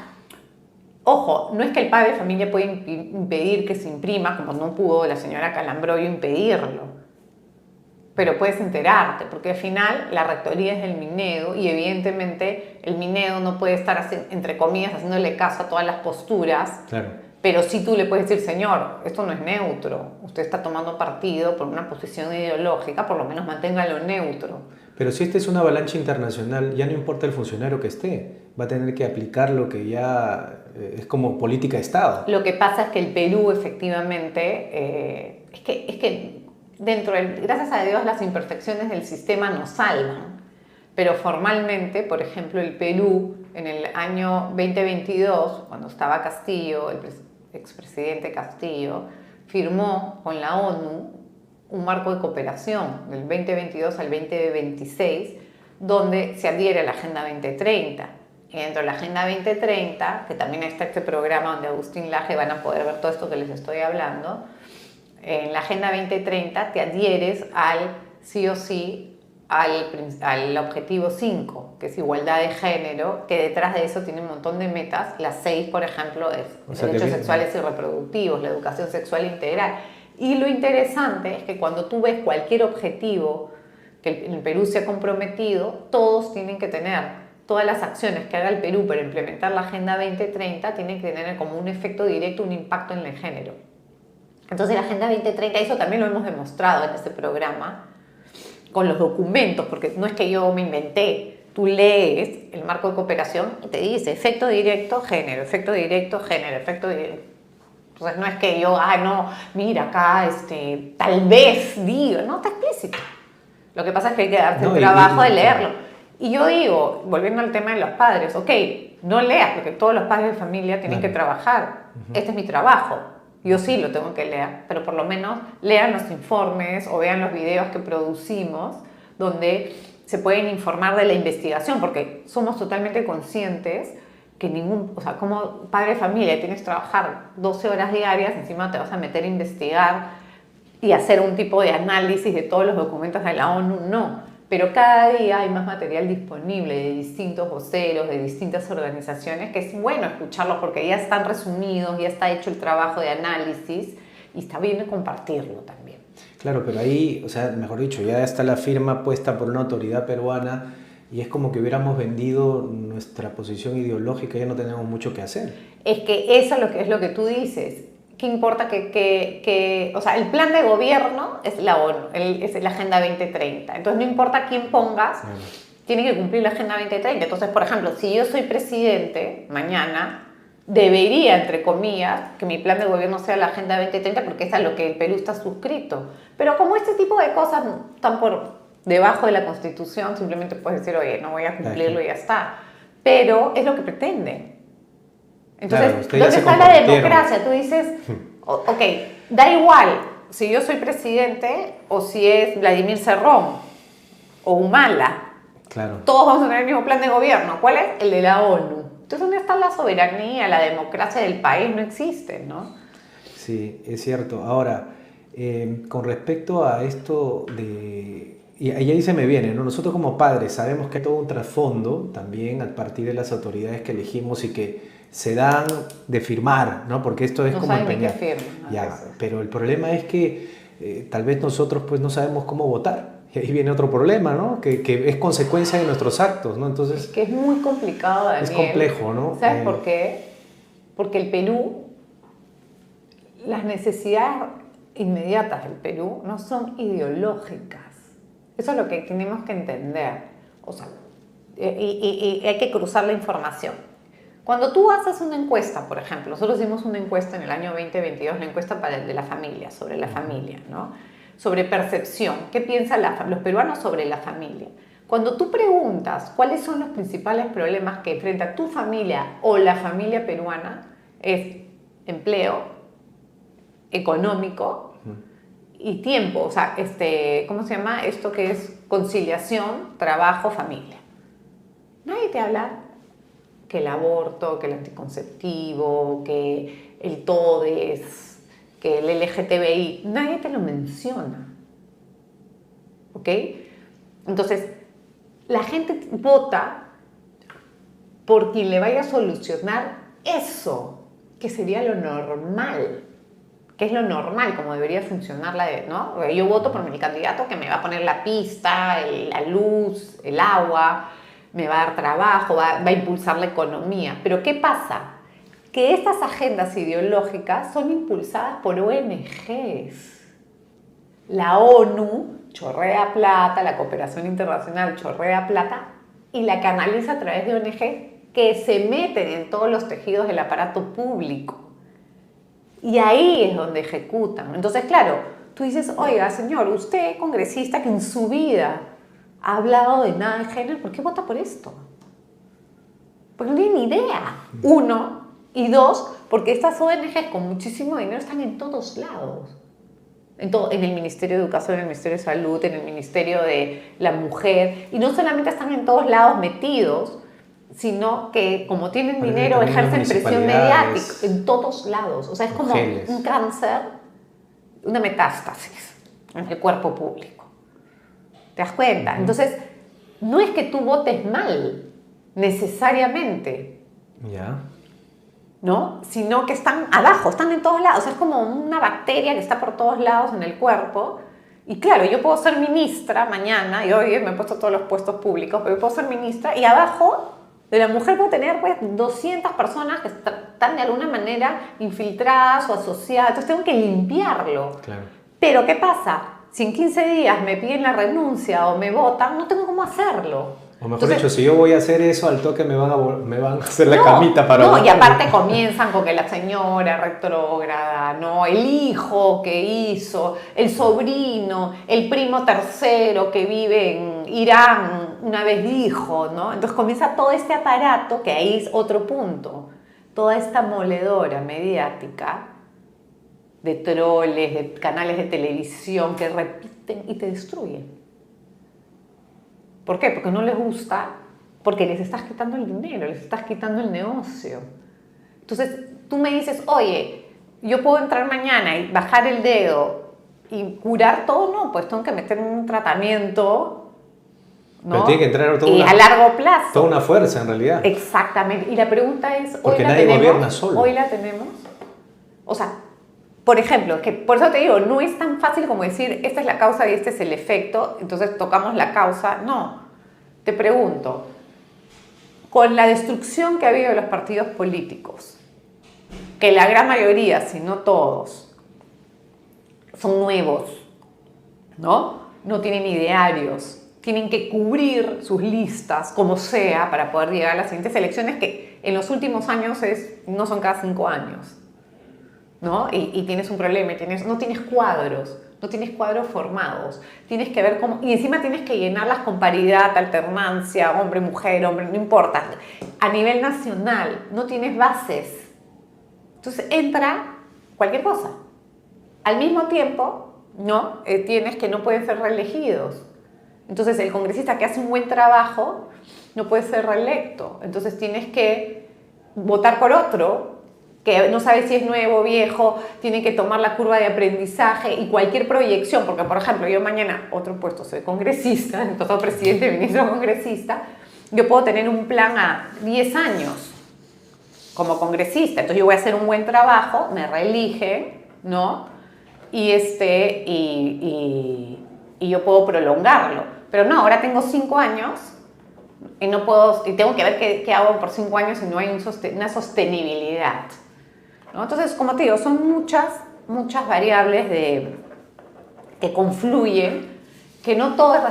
Ojo, no es que el padre de familia pueda impedir que se imprima, como no pudo la señora Calambroyo impedirlo, pero puedes enterarte, porque al final la rectoría es del Minedo y evidentemente el Minedo no puede estar, entre comillas, haciéndole caso a todas las posturas. Claro. Pero sí tú le puedes decir, señor, esto no es neutro, usted está tomando partido por una posición ideológica, por lo menos manténgalo neutro. Pero si esta es una avalancha internacional, ya no importa el funcionario que esté, va a tener que aplicar lo que ya es como política de Estado. Lo que pasa es que el Perú efectivamente, es que gracias a Dios las imperfecciones del sistema nos salvan, pero formalmente, por ejemplo, el Perú en el año 2022, cuando estaba Castillo, el expresidente Castillo, firmó con la ONU un marco de cooperación del 2022 al 2026, donde se adhiere a la Agenda 2030. Y dentro de la Agenda 2030, que también está este programa donde Agustín Laje van a poder ver todo esto que les estoy hablando, en la Agenda 2030 te adhieres sí o sí al objetivo 5, que es igualdad de género, que detrás de eso tiene un montón de metas. La 6, por ejemplo, es derechos sexuales y reproductivos, la educación sexual integral. Y lo interesante es que cuando tú ves cualquier objetivo que el Perú se ha comprometido, todos tienen que tener todas las acciones que haga el Perú para implementar la Agenda 2030 tienen que tener como un efecto directo, un impacto en el género. Entonces la Agenda 2030, eso también lo hemos demostrado en este programa, con los documentos, porque no es que yo me inventé. Tú lees el marco de cooperación y te dice efecto directo, género, efecto directo, género, efecto directo. Entonces no es que yo, no, mira acá, tal vez digo, no, está explícito. Lo que pasa es que hay que darte el trabajo de leerlo. Y yo digo, volviendo al tema de los padres, ok, no leas, porque todos los padres de familia tienen que trabajar. Este es mi trabajo. Yo sí lo tengo que leer, pero por lo menos lean los informes o vean los videos que producimos, donde se pueden informar de la investigación, porque somos totalmente conscientes que como padre de familia tienes que trabajar 12 horas diarias, encima te vas a meter a investigar y hacer un tipo de análisis de todos los documentos de la ONU, no. Pero cada día hay más material disponible de distintos voceros, de distintas organizaciones, que es bueno escucharlo porque ya están resumidos, ya está hecho el trabajo de análisis y está bien compartirlo también. Claro, pero ahí, o sea, mejor dicho, ya está la firma puesta por una autoridad peruana y es como que hubiéramos vendido nuestra posición ideológica y ya no tenemos mucho que hacer. Es que eso es lo que tú dices. ¿Qué importa o sea, el plan de gobierno es la ONU, es la Agenda 2030. Entonces, no importa quién pongas, tiene que cumplir la Agenda 2030. Entonces, por ejemplo, si yo soy presidente mañana, debería, entre comillas, que mi plan de gobierno sea la Agenda 2030 porque es a lo que el Perú está suscrito. Pero como este tipo de cosas están por debajo de la Constitución, simplemente puedes decir, oye, no voy a cumplirlo y ya está. Pero es lo que pretenden. Entonces, claro, ¿dónde está la democracia? Tú dices, ok, da igual si yo soy presidente o si es Vladimir Cerrón o Humala. Claro. Todos vamos a tener el mismo plan de gobierno. ¿Cuál es? El de la ONU. Entonces, ¿dónde está la soberanía, la democracia del país? No existe, ¿no? Sí, es cierto. Ahora, con respecto a esto de... Y ahí se me viene, ¿no? Nosotros como padres sabemos que hay todo un trasfondo también a partir de las autoridades que elegimos y que se dan de firmar, ¿no? Porque esto es no como empeñar. Ya, pero el problema es que tal vez nosotros pues no sabemos cómo votar. Y ahí viene otro problema, ¿no? Que es consecuencia de nuestros actos, ¿no? Entonces, es que es muy complicado, Daniel. Es complejo, ¿no? ¿Sabes por qué? Porque el Perú, las necesidades inmediatas del Perú no son ideológicas. Eso es lo que tenemos que entender. O sea, y hay que cruzar la información. Cuando tú haces una encuesta, por ejemplo, nosotros hicimos una encuesta en el año 2022, la encuesta de la familia, sobre la familia, ¿no? Sobre percepción, ¿qué piensan los peruanos sobre la familia? Cuando tú preguntas cuáles son los principales problemas que enfrenta tu familia o la familia peruana, es empleo, económico y tiempo, o sea, ¿cómo se llama? Esto que es conciliación, trabajo, familia. Nadie te habla que el aborto, que el anticonceptivo, que el TODES, que el LGTBI, nadie te lo menciona. ¿Ok? Entonces, la gente vota por quien le vaya a solucionar eso, que sería lo normal, que es lo normal, como debería funcionar ¿no? Yo voto por mi candidato que me va a poner la pista, la luz, el agua, me va a dar trabajo, va a impulsar la economía. Pero ¿qué pasa? Que estas agendas ideológicas son impulsadas por ONGs. La ONU chorrea plata, la cooperación internacional chorrea plata y la canaliza a través de ONGs que se meten en todos los tejidos del aparato público. Y ahí es donde ejecutan. Entonces, claro, tú dices, oiga, señor, usted, congresista, que en su vida ha hablado de nada de género, ¿por qué vota por esto? Porque no tiene ni idea. Uno. Y dos, porque estas ONGs con muchísimo dinero están en todos lados. En el Ministerio de Educación, en el Ministerio de Salud, en el Ministerio de la Mujer. Y no solamente están en todos lados metidos, sino que como tienen dinero ejercen presión mediática en todos lados. O sea, es como un cáncer, una metástasis en el cuerpo público. ¿Te das cuenta? Entonces, no es que tú votes mal, necesariamente. Ya. ¿No? Sino que están abajo, están en todos lados. O sea, es como una bacteria que está por todos lados en el cuerpo. Y claro, yo puedo ser ministra mañana, y hoy me he puesto todos los puestos públicos, pero yo puedo ser ministra y abajo La mujer puede tener pues 200 personas que están de alguna manera infiltradas o asociadas, entonces tengo que limpiarlo. Claro. Pero ¿qué pasa? Si en 15 días me piden la renuncia o me votan, no tengo cómo hacerlo. O mejor dicho, si yo voy a hacer eso, al toque me van a hacer la camita para... No, y aparte comienzan con que la señora retrógrada, ¿no? El hijo que hizo, el sobrino, el primo tercero que vive en Irán, una vez dijo, ¿no? Entonces comienza todo este aparato, que ahí es otro punto, toda esta moledora mediática de troles, de canales de televisión que repiten y te destruyen. ¿Por qué? Porque no les gusta, porque les estás quitando el dinero, les estás quitando el negocio. Entonces, tú me dices, oye, yo puedo entrar mañana y bajar el dedo y curar todo, no, pues tengo que meter un tratamiento, ¿no? Pero tiene que entrar toda y a largo plazo. Toda una fuerza, en realidad. Exactamente. Y la pregunta es, porque ¿hoy la nadie tenemos? gobierna solo. ¿Hoy la tenemos? O sea, por ejemplo, que por eso te digo, no es tan fácil como decir, esta es la causa y este es el efecto, entonces tocamos la causa. No, te pregunto, con la destrucción que ha habido de los partidos políticos, que la gran mayoría, si no todos, son nuevos, ¿no? No tienen idearios, tienen que cubrir sus listas como sea para poder llegar a las siguientes elecciones, que en los últimos años no son cada 5 años. ¿No? Y tienes un problema, no tienes cuadros formados, tienes que ver cómo, y encima tienes que llenarlas con paridad, alternancia, hombre, mujer, no importa, a nivel nacional, no tienes bases, entonces entra cualquier cosa. Al mismo tiempo, ¿no? Tienes que no pueden ser reelegidos, entonces el congresista que hace un buen trabajo no puede ser reelecto, entonces tienes que votar por otro que no sabe si es nuevo o viejo, tiene que tomar la curva de aprendizaje y cualquier proyección, porque por ejemplo yo mañana, otro puesto, soy congresista, entonces presidente, ministro congresista, yo puedo tener un plan a 10 años como congresista, entonces yo voy a hacer un buen trabajo, me reeligen, ¿no? Y yo puedo prolongarlo, pero no, ahora tengo 5 años y no puedo, y tengo que ver qué hago por 5 años y no hay una sostenibilidad, ¿no? Entonces, como te digo, son muchas variables que confluyen, que no todo es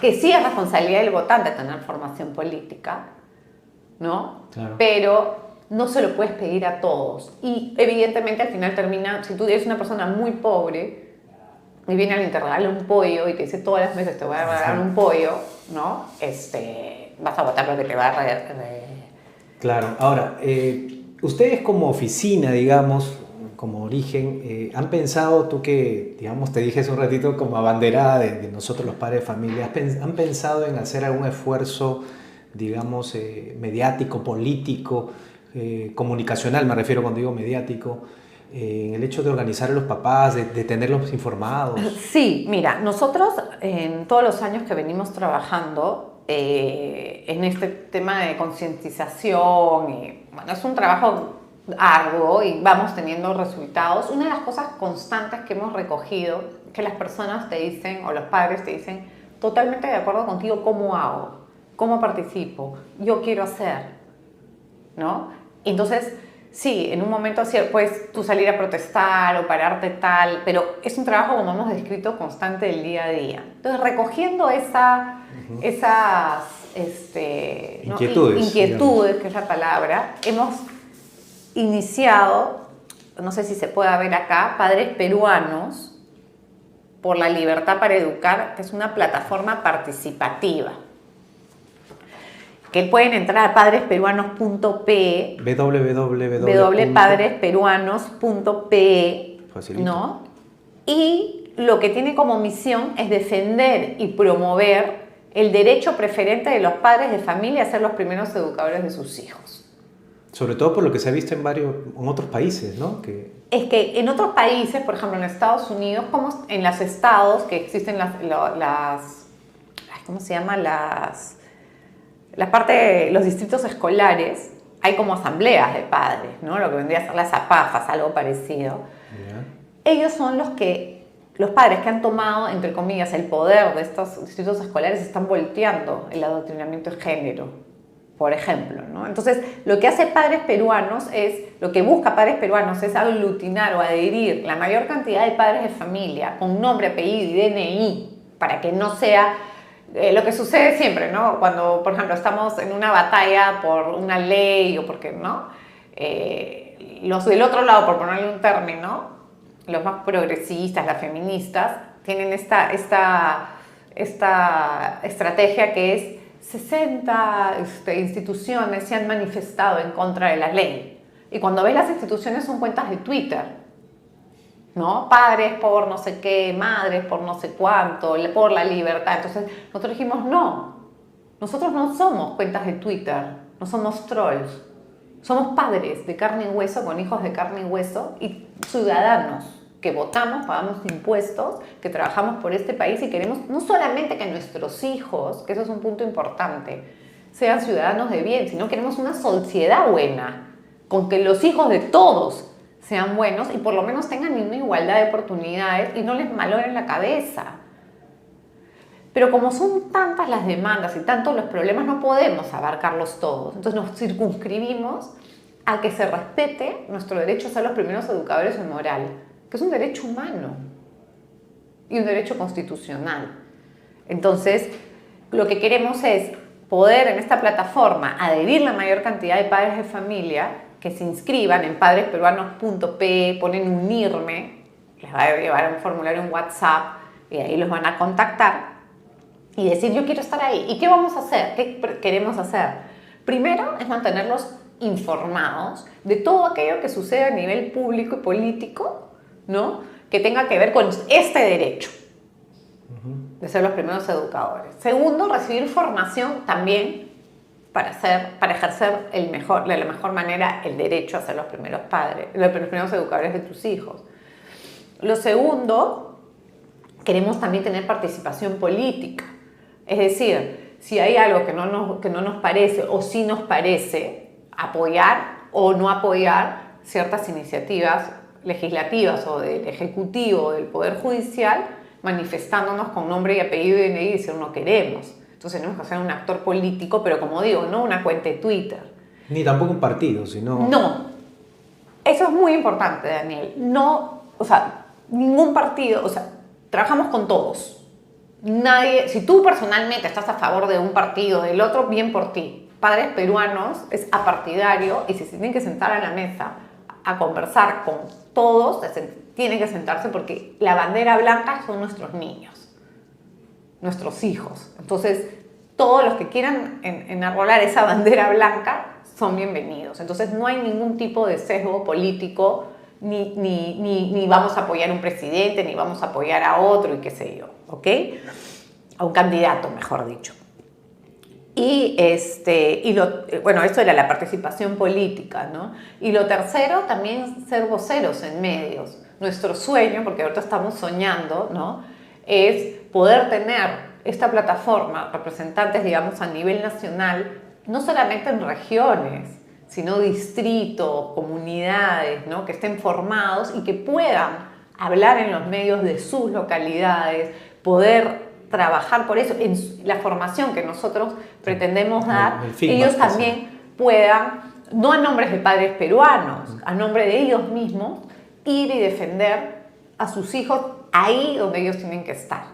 que sí es responsabilidad del votante tener formación política, ¿no? Claro. Pero no se lo puedes pedir a todos. Y evidentemente al final termina, si tú eres una persona muy pobre y viene alguien te regala un pollo y te dice todas las meses te voy a regalar un pollo, ¿no? Vas a votar porque te va a Claro. Ahora, ustedes como oficina, digamos, como origen, ¿han pensado, tú que, digamos, te dije hace un ratito como abanderada de nosotros los padres de familia, ¿han pensado en hacer algún esfuerzo, digamos, mediático, político, comunicacional, me refiero cuando digo mediático, en el hecho de organizar a los papás, de tenerlos informados? Sí, mira, nosotros en todos los años que venimos trabajando en este tema de concientización, y bueno, es un trabajo arduo y vamos teniendo resultados. Una de las cosas constantes que hemos recogido, que las personas te dicen, o los padres te dicen, totalmente de acuerdo contigo, ¿cómo hago? ¿Cómo participo? Yo quiero hacer, ¿no? Entonces, sí, en un momento puedes tú salir a protestar o pararte tal, pero es un trabajo, como hemos descrito, constante del día a día. Entonces, recogiendo esas inquietudes, que es la palabra, hemos iniciado, no sé si se puede ver acá, Padres Peruanos por la Libertad para Educar, que es una plataforma participativa, que pueden entrar a padresperuanos.pe, www.padresperuanos.pe, ¿no? Y lo que tiene como misión es defender y promover el derecho preferente de los padres de familia a ser los primeros educadores de sus hijos. Sobre todo por lo que se ha visto en otros países, ¿no? Es que en otros países, por ejemplo en Estados Unidos, como en los estados que existen ¿cómo se llama? La parte de los distritos escolares, hay como asambleas de padres, ¿no? Lo que vendría a ser las APAFAS, algo parecido. Yeah. Ellos son los padres que han tomado, entre comillas, el poder de estos distritos escolares, están volteando el adoctrinamiento de género, por ejemplo, ¿no? Entonces, lo que hace Padres Peruanos lo que busca Padres Peruanos es aglutinar o adherir la mayor cantidad de padres de familia con nombre, apellido y DNI, para que no sea lo que sucede siempre, ¿no? Cuando, por ejemplo, estamos en una batalla por una ley o porque, ¿no? Los del otro lado, por ponerle un término, los más progresistas, las feministas, tienen esta estrategia que es 60 instituciones se han manifestado en contra de la ley. Y cuando ves las instituciones son cuentas de Twitter, ¿no? Padres por no sé qué, madres por no sé cuánto, por la libertad. Entonces nosotros dijimos, no, nosotros no somos cuentas de Twitter, no somos trolls. Somos padres de carne y hueso, con hijos de carne y hueso, y ciudadanos que votamos, pagamos impuestos, que trabajamos por este país y queremos no solamente que nuestros hijos, que eso es un punto importante, sean ciudadanos de bien, sino queremos una sociedad buena, con que los hijos de todos sean buenos y por lo menos tengan una igualdad de oportunidades y no les malogren la cabeza. Pero como son tantas las demandas y tantos los problemas, no podemos abarcarlos todos. Entonces nos circunscribimos a que se respete nuestro derecho a ser los primeros educadores en moral, que es un derecho humano y un derecho constitucional. Entonces, lo que queremos es poder en esta plataforma adherir la mayor cantidad de padres de familia que se inscriban en padresperuanos.pe, ponen unirme, les va a llevar un formulario en WhatsApp y ahí los van a contactar y decir yo quiero estar ahí. ¿Y qué vamos a hacer? ¿Qué queremos hacer? Primero es mantenerlos informados de todo aquello que sucede a nivel público y político, ¿no? Que tenga que ver con este derecho de ser los primeros educadores. Segundo, recibir formación también para ejercer de la mejor manera el derecho a ser los primeros padres, los primeros educadores de tus hijos. Lo segundo, queremos también tener participación política. Es decir, si hay algo que no nos parece o sí nos parece, apoyar o no apoyar ciertas iniciativas legislativas o del Ejecutivo o del Poder Judicial, manifestándonos con nombre y apellido y DNI y decir no queremos. Entonces tenemos que ser un actor político, pero como digo, no una cuenta de Twitter. Ni tampoco un partido, sino... No. Eso es muy importante, Daniel. No, o sea, ningún partido, o sea, trabajamos con todos. Nadie, si tú personalmente estás a favor de un partido, del otro, bien por ti. Padres Peruanos es apartidario y si se tienen que sentar a la mesa a conversar con todos, tienen que sentarse porque la bandera blanca son nuestros niños, nuestros hijos. Entonces, todos los que quieran enarbolar esa bandera blanca son bienvenidos. Entonces, no hay ningún tipo de sesgo político, ni vamos a apoyar a un presidente, ni vamos a apoyar a otro y qué sé yo, ¿ok? A un candidato, mejor dicho. Bueno, esto era la participación política, ¿no? Y lo tercero, también ser voceros en medios. Nuestro sueño, porque ahorita estamos soñando, ¿no? Es poder tener esta plataforma, representantes, digamos, a nivel nacional, no solamente en regiones, sino distritos, comunidades, ¿no? Que estén formados y que puedan hablar en los medios de sus localidades, poder trabajar por eso, en la formación que nosotros pretendemos dar, ellos también puedan, no a nombres de padres peruanos, a nombre de ellos mismos, ir y defender a sus hijos ahí donde ellos tienen que estar.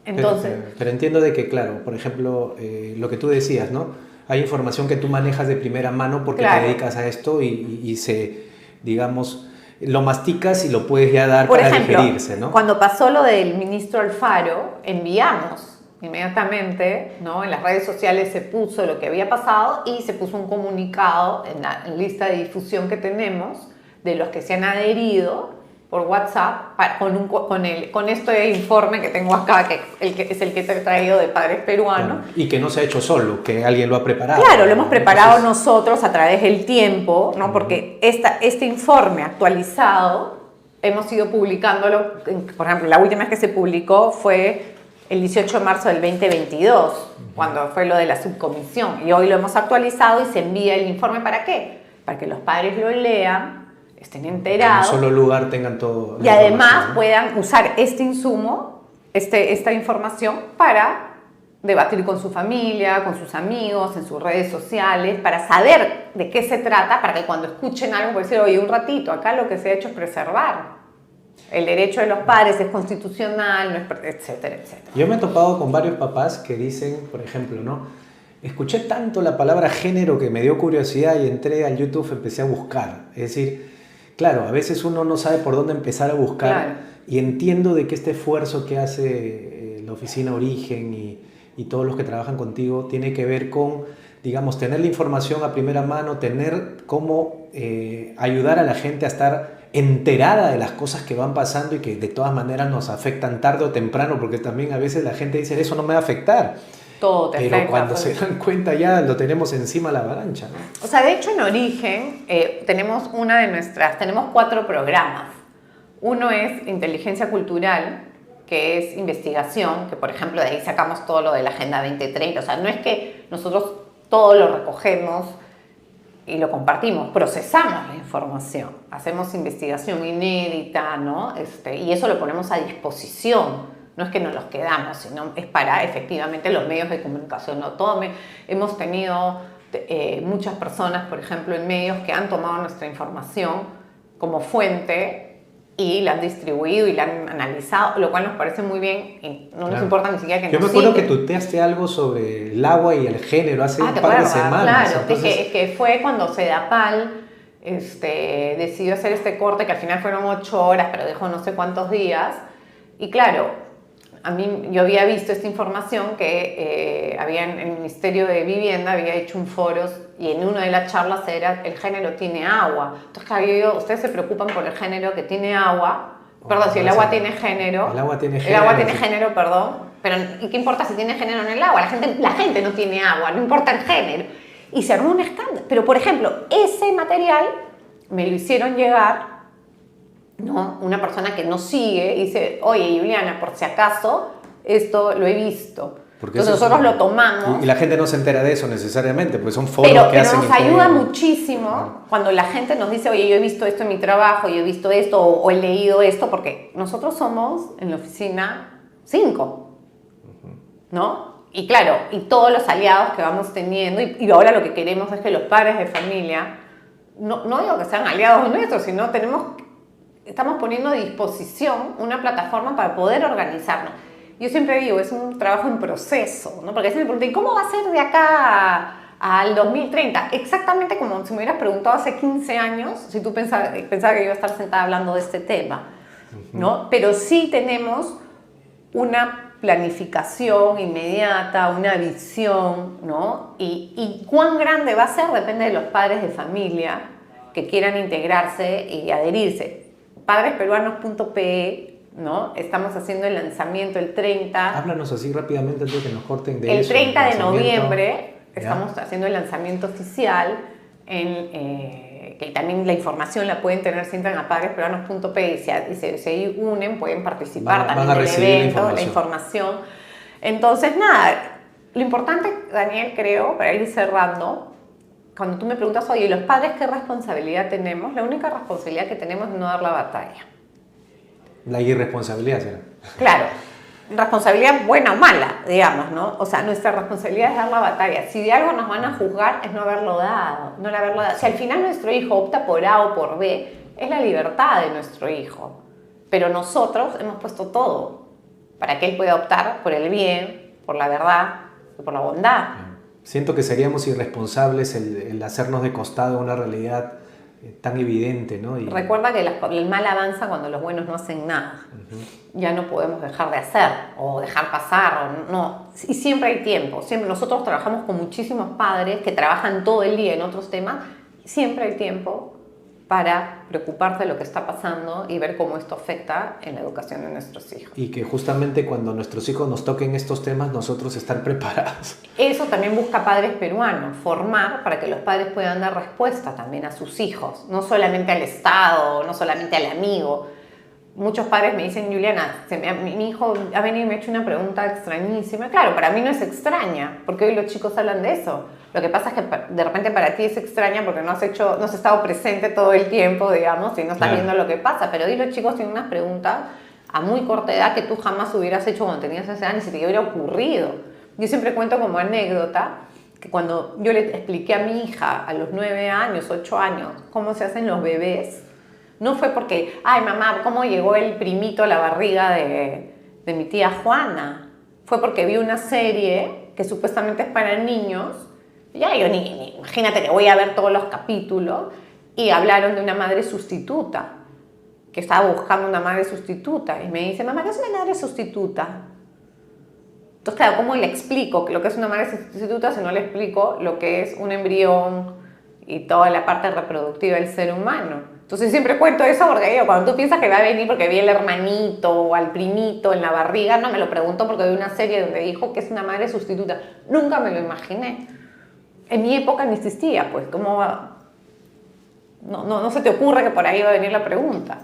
Entonces, pero entiendo de que, claro, por ejemplo, lo que tú decías, ¿no? Hay información que tú manejas de primera mano porque claro, te dedicas a esto y se, digamos, lo masticas y lo puedes ya dar por para ejemplo, digerirse, ¿no? Cuando pasó lo del ministro Alfaro, enviamos inmediatamente, ¿no? En las redes sociales se puso lo que había pasado y se puso un comunicado en la lista de difusión que tenemos de los que se han adherido por WhatsApp con este informe que tengo acá, que es el que te he traído de Padres Peruanos. Y que no se ha hecho solo, que alguien lo ha preparado. Claro, lo hemos preparado nosotros a través del tiempo, ¿no? Porque este informe actualizado hemos ido publicándolo, por ejemplo, la última vez que se publicó fue el 18 de marzo del 2022, cuando fue lo de la subcomisión, y hoy lo hemos actualizado y se envía el informe. ¿Para qué? Para que los padres lo lean, estén enterados. En un solo lugar tengan todo. Y además puedan usar este insumo, esta información para debatir con su familia, con sus amigos, en sus redes sociales, para saber de qué se trata, para que cuando escuchen algo puedan decir, oye, un ratito, acá lo que se ha hecho es preservar. El derecho de los padres es constitucional, no es, etcétera, etcétera. Yo me he topado con varios papás que dicen, por ejemplo, ¿no? Escuché tanto la palabra género que me dio curiosidad y entré al YouTube, empecé a buscar. Es decir, claro, a veces uno no sabe por dónde empezar a buscar. Claro. Y entiendo de que este esfuerzo que hace la Oficina Origen y todos los que trabajan contigo tiene que ver con, digamos, tener la información a primera mano, tener cómo ayudar a la gente a estar enterada de las cosas que van pasando y que de todas maneras nos afectan tarde o temprano, porque también a veces la gente dice, eso no me va a afectar. Todo te Pero afecta, cuando pues. se dan cuenta ya lo tenemos encima la avalancha, ¿no? O sea, de hecho en Origen tenemos 4 programas. Uno es inteligencia cultural, que es investigación, que por ejemplo de ahí sacamos todo lo de la Agenda 2030. O sea, no es que nosotros todo lo recogemos y lo compartimos, procesamos la información, hacemos investigación inédita, ¿no? Y eso lo ponemos a disposición. No es que nos los quedamos, sino es para efectivamente los medios de comunicación lo tomen. Hemos tenido muchas personas, por ejemplo, en medios que han tomado nuestra información como fuente y la han distribuido y la han analizado, lo cual nos parece muy bien y no nos importa ni siquiera que Yo nos me acuerdo sigan. que tuiteaste algo sobre el agua y el género hace un ¿Te par de acuerdas? semanas. Claro, Entonces, es que fue cuando Sedapal decidió hacer este corte, que al final fueron 8 horas, pero dejó no sé cuántos días. Y claro, yo había visto esta información que el Ministerio de Vivienda había hecho un foro y en una de las charlas era el género tiene agua. Entonces, claro, ustedes se preocupan por el género que tiene agua. Perdón, si el agua tiene género. El agua tiene género. El agua tiene género, perdón. Pero ¿y qué importa si tiene género en el agua? La gente no tiene agua, no importa el género. Y se armó un escándalo. Pero, por ejemplo, ese material me lo hicieron llegar, ¿no? Una persona que nos sigue y dice, oye, Juliana, por si acaso, esto lo he visto. Porque entonces nosotros lo tomamos. Y la gente no se entera de eso necesariamente, pues son foros que hacen. Pero nos ayuda muchísimo cuando la gente nos dice, oye, yo he visto esto en mi trabajo, yo he visto esto o he leído esto, porque nosotros somos en la oficina 5, ¿no? Y claro, y todos los aliados que vamos teniendo, y ahora lo que queremos es que los padres de familia, no digo que sean aliados nuestros, sino estamos poniendo a disposición una plataforma para poder organizarnos. Yo siempre digo, es un trabajo en proceso, ¿no? Porque siempre me preguntan, ¿cómo va a ser de acá al 2030? Exactamente como si me hubieras preguntado hace 15 años, si tú pensabas que yo iba a estar sentada hablando de este tema, ¿no? Pero sí tenemos una planificación inmediata, una visión, ¿no? Y cuán grande va a ser depende de los padres de familia que quieran integrarse y adherirse. Padresperuanos.pe, ¿no? Estamos haciendo el lanzamiento el 30. Háblanos así rápidamente antes de que nos corten de el 30 de noviembre ¿ya? Estamos haciendo el lanzamiento oficial, que también la información la pueden tener siempre en padresperuanos.pe y se unen, pueden participar también del evento, la información. Entonces, nada, lo importante, Daniel, creo, para ir cerrando, cuando tú me preguntas, oye, ¿los padres qué responsabilidad tenemos? La única responsabilidad que tenemos es no dar la batalla. La irresponsabilidad, ¿será? Claro, responsabilidad buena o mala, digamos, ¿no? O sea, nuestra responsabilidad es dar la batalla. Si de algo nos van a juzgar es no haberlo dado, no haberlo dado. Si al final nuestro hijo opta por A o por B, es la libertad de nuestro hijo. Pero nosotros hemos puesto todo para que él pueda optar por el bien, por la verdad y por la bondad. Siento que seríamos irresponsables el hacernos de costado a una realidad tan evidente, ¿no? Y recuerda que el mal avanza cuando los buenos no hacen nada. Ya no podemos dejar de hacer o dejar pasar, o no. Y siempre hay tiempo. Nosotros trabajamos con muchísimos padres que trabajan todo el día en otros temas. Siempre hay tiempo para preocuparse de lo que está pasando y ver cómo esto afecta en la educación de nuestros hijos. Y que justamente cuando nuestros hijos nos toquen estos temas, nosotros estar preparados. Eso también busca Padres Peruanos, formar para que los padres puedan dar respuesta también a sus hijos, no solamente al Estado, no solamente al amigo. Muchos padres me dicen, Juliana, mi hijo ha venido y me ha hecho una pregunta extrañísima. Claro, para mí no es extraña, porque hoy los chicos hablan de eso. Lo que pasa es que de repente para ti es extraña porque no has estado presente todo el tiempo, digamos, y no estás viendo lo que pasa. Pero hoy los chicos tienen unas preguntas a muy corta edad que tú jamás hubieras hecho cuando tenías esa edad, ni se te hubiera ocurrido. Yo siempre cuento como anécdota que cuando yo le expliqué a mi hija a los 9 años, 8 años, cómo se hacen los bebés, no fue porque, ay mamá, ¿cómo llegó el primito a la barriga de mi tía Juana? Fue porque vi una serie que supuestamente es para niños, y ya yo imagínate que voy a ver todos los capítulos, y hablaron de una madre sustituta, que estaba buscando una madre sustituta, y me dice, mamá, ¿qué es una madre sustituta? Entonces, claro, ¿cómo le explico lo que es una madre sustituta si no le explico lo que es un embrión y toda la parte reproductiva del ser humano? Entonces siempre cuento eso porque digo, cuando tú piensas que va a venir porque vi al hermanito o al primito en la barriga, no me lo pregunto porque vi una serie donde dijo que es una madre sustituta. Nunca me lo imaginé. En mi época no existía, pues, ¿cómo va? No se te ocurre que por ahí va a venir la pregunta.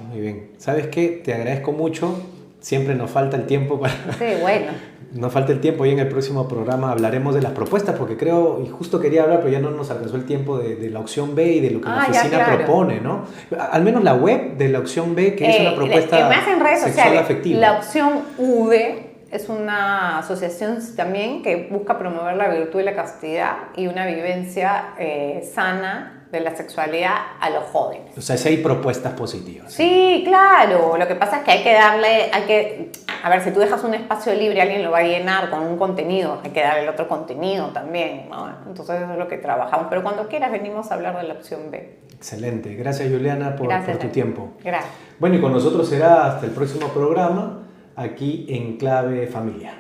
Muy bien. ¿Sabes qué? Te agradezco mucho. Siempre nos falta el tiempo para... Sí, bueno. Nos falta el tiempo y en el próximo programa hablaremos de las propuestas, porque creo, y justo quería hablar, pero ya no nos alcanzó el tiempo de la opción B y de lo que la oficina claro. propone, ¿no? Al menos la web de la opción B, que es una propuesta más en redes sexual sociales. afectiva. La opción V es una asociación también que busca promover la virtud y la castidad y una vivencia sana de la sexualidad a los jóvenes. O sea, sí hay propuestas positivas. Sí, claro. Lo que pasa es que hay que darle, a ver, si tú dejas un espacio libre, alguien lo va a llenar con un contenido, hay que darle el otro contenido también, ¿no? Entonces eso es lo que trabajamos. Pero cuando quieras venimos a hablar de la opción B. Excelente. Gracias, Juliana, por tu tiempo. Gracias. Bueno, y con nosotros será hasta el próximo programa, aquí en Clave Familia.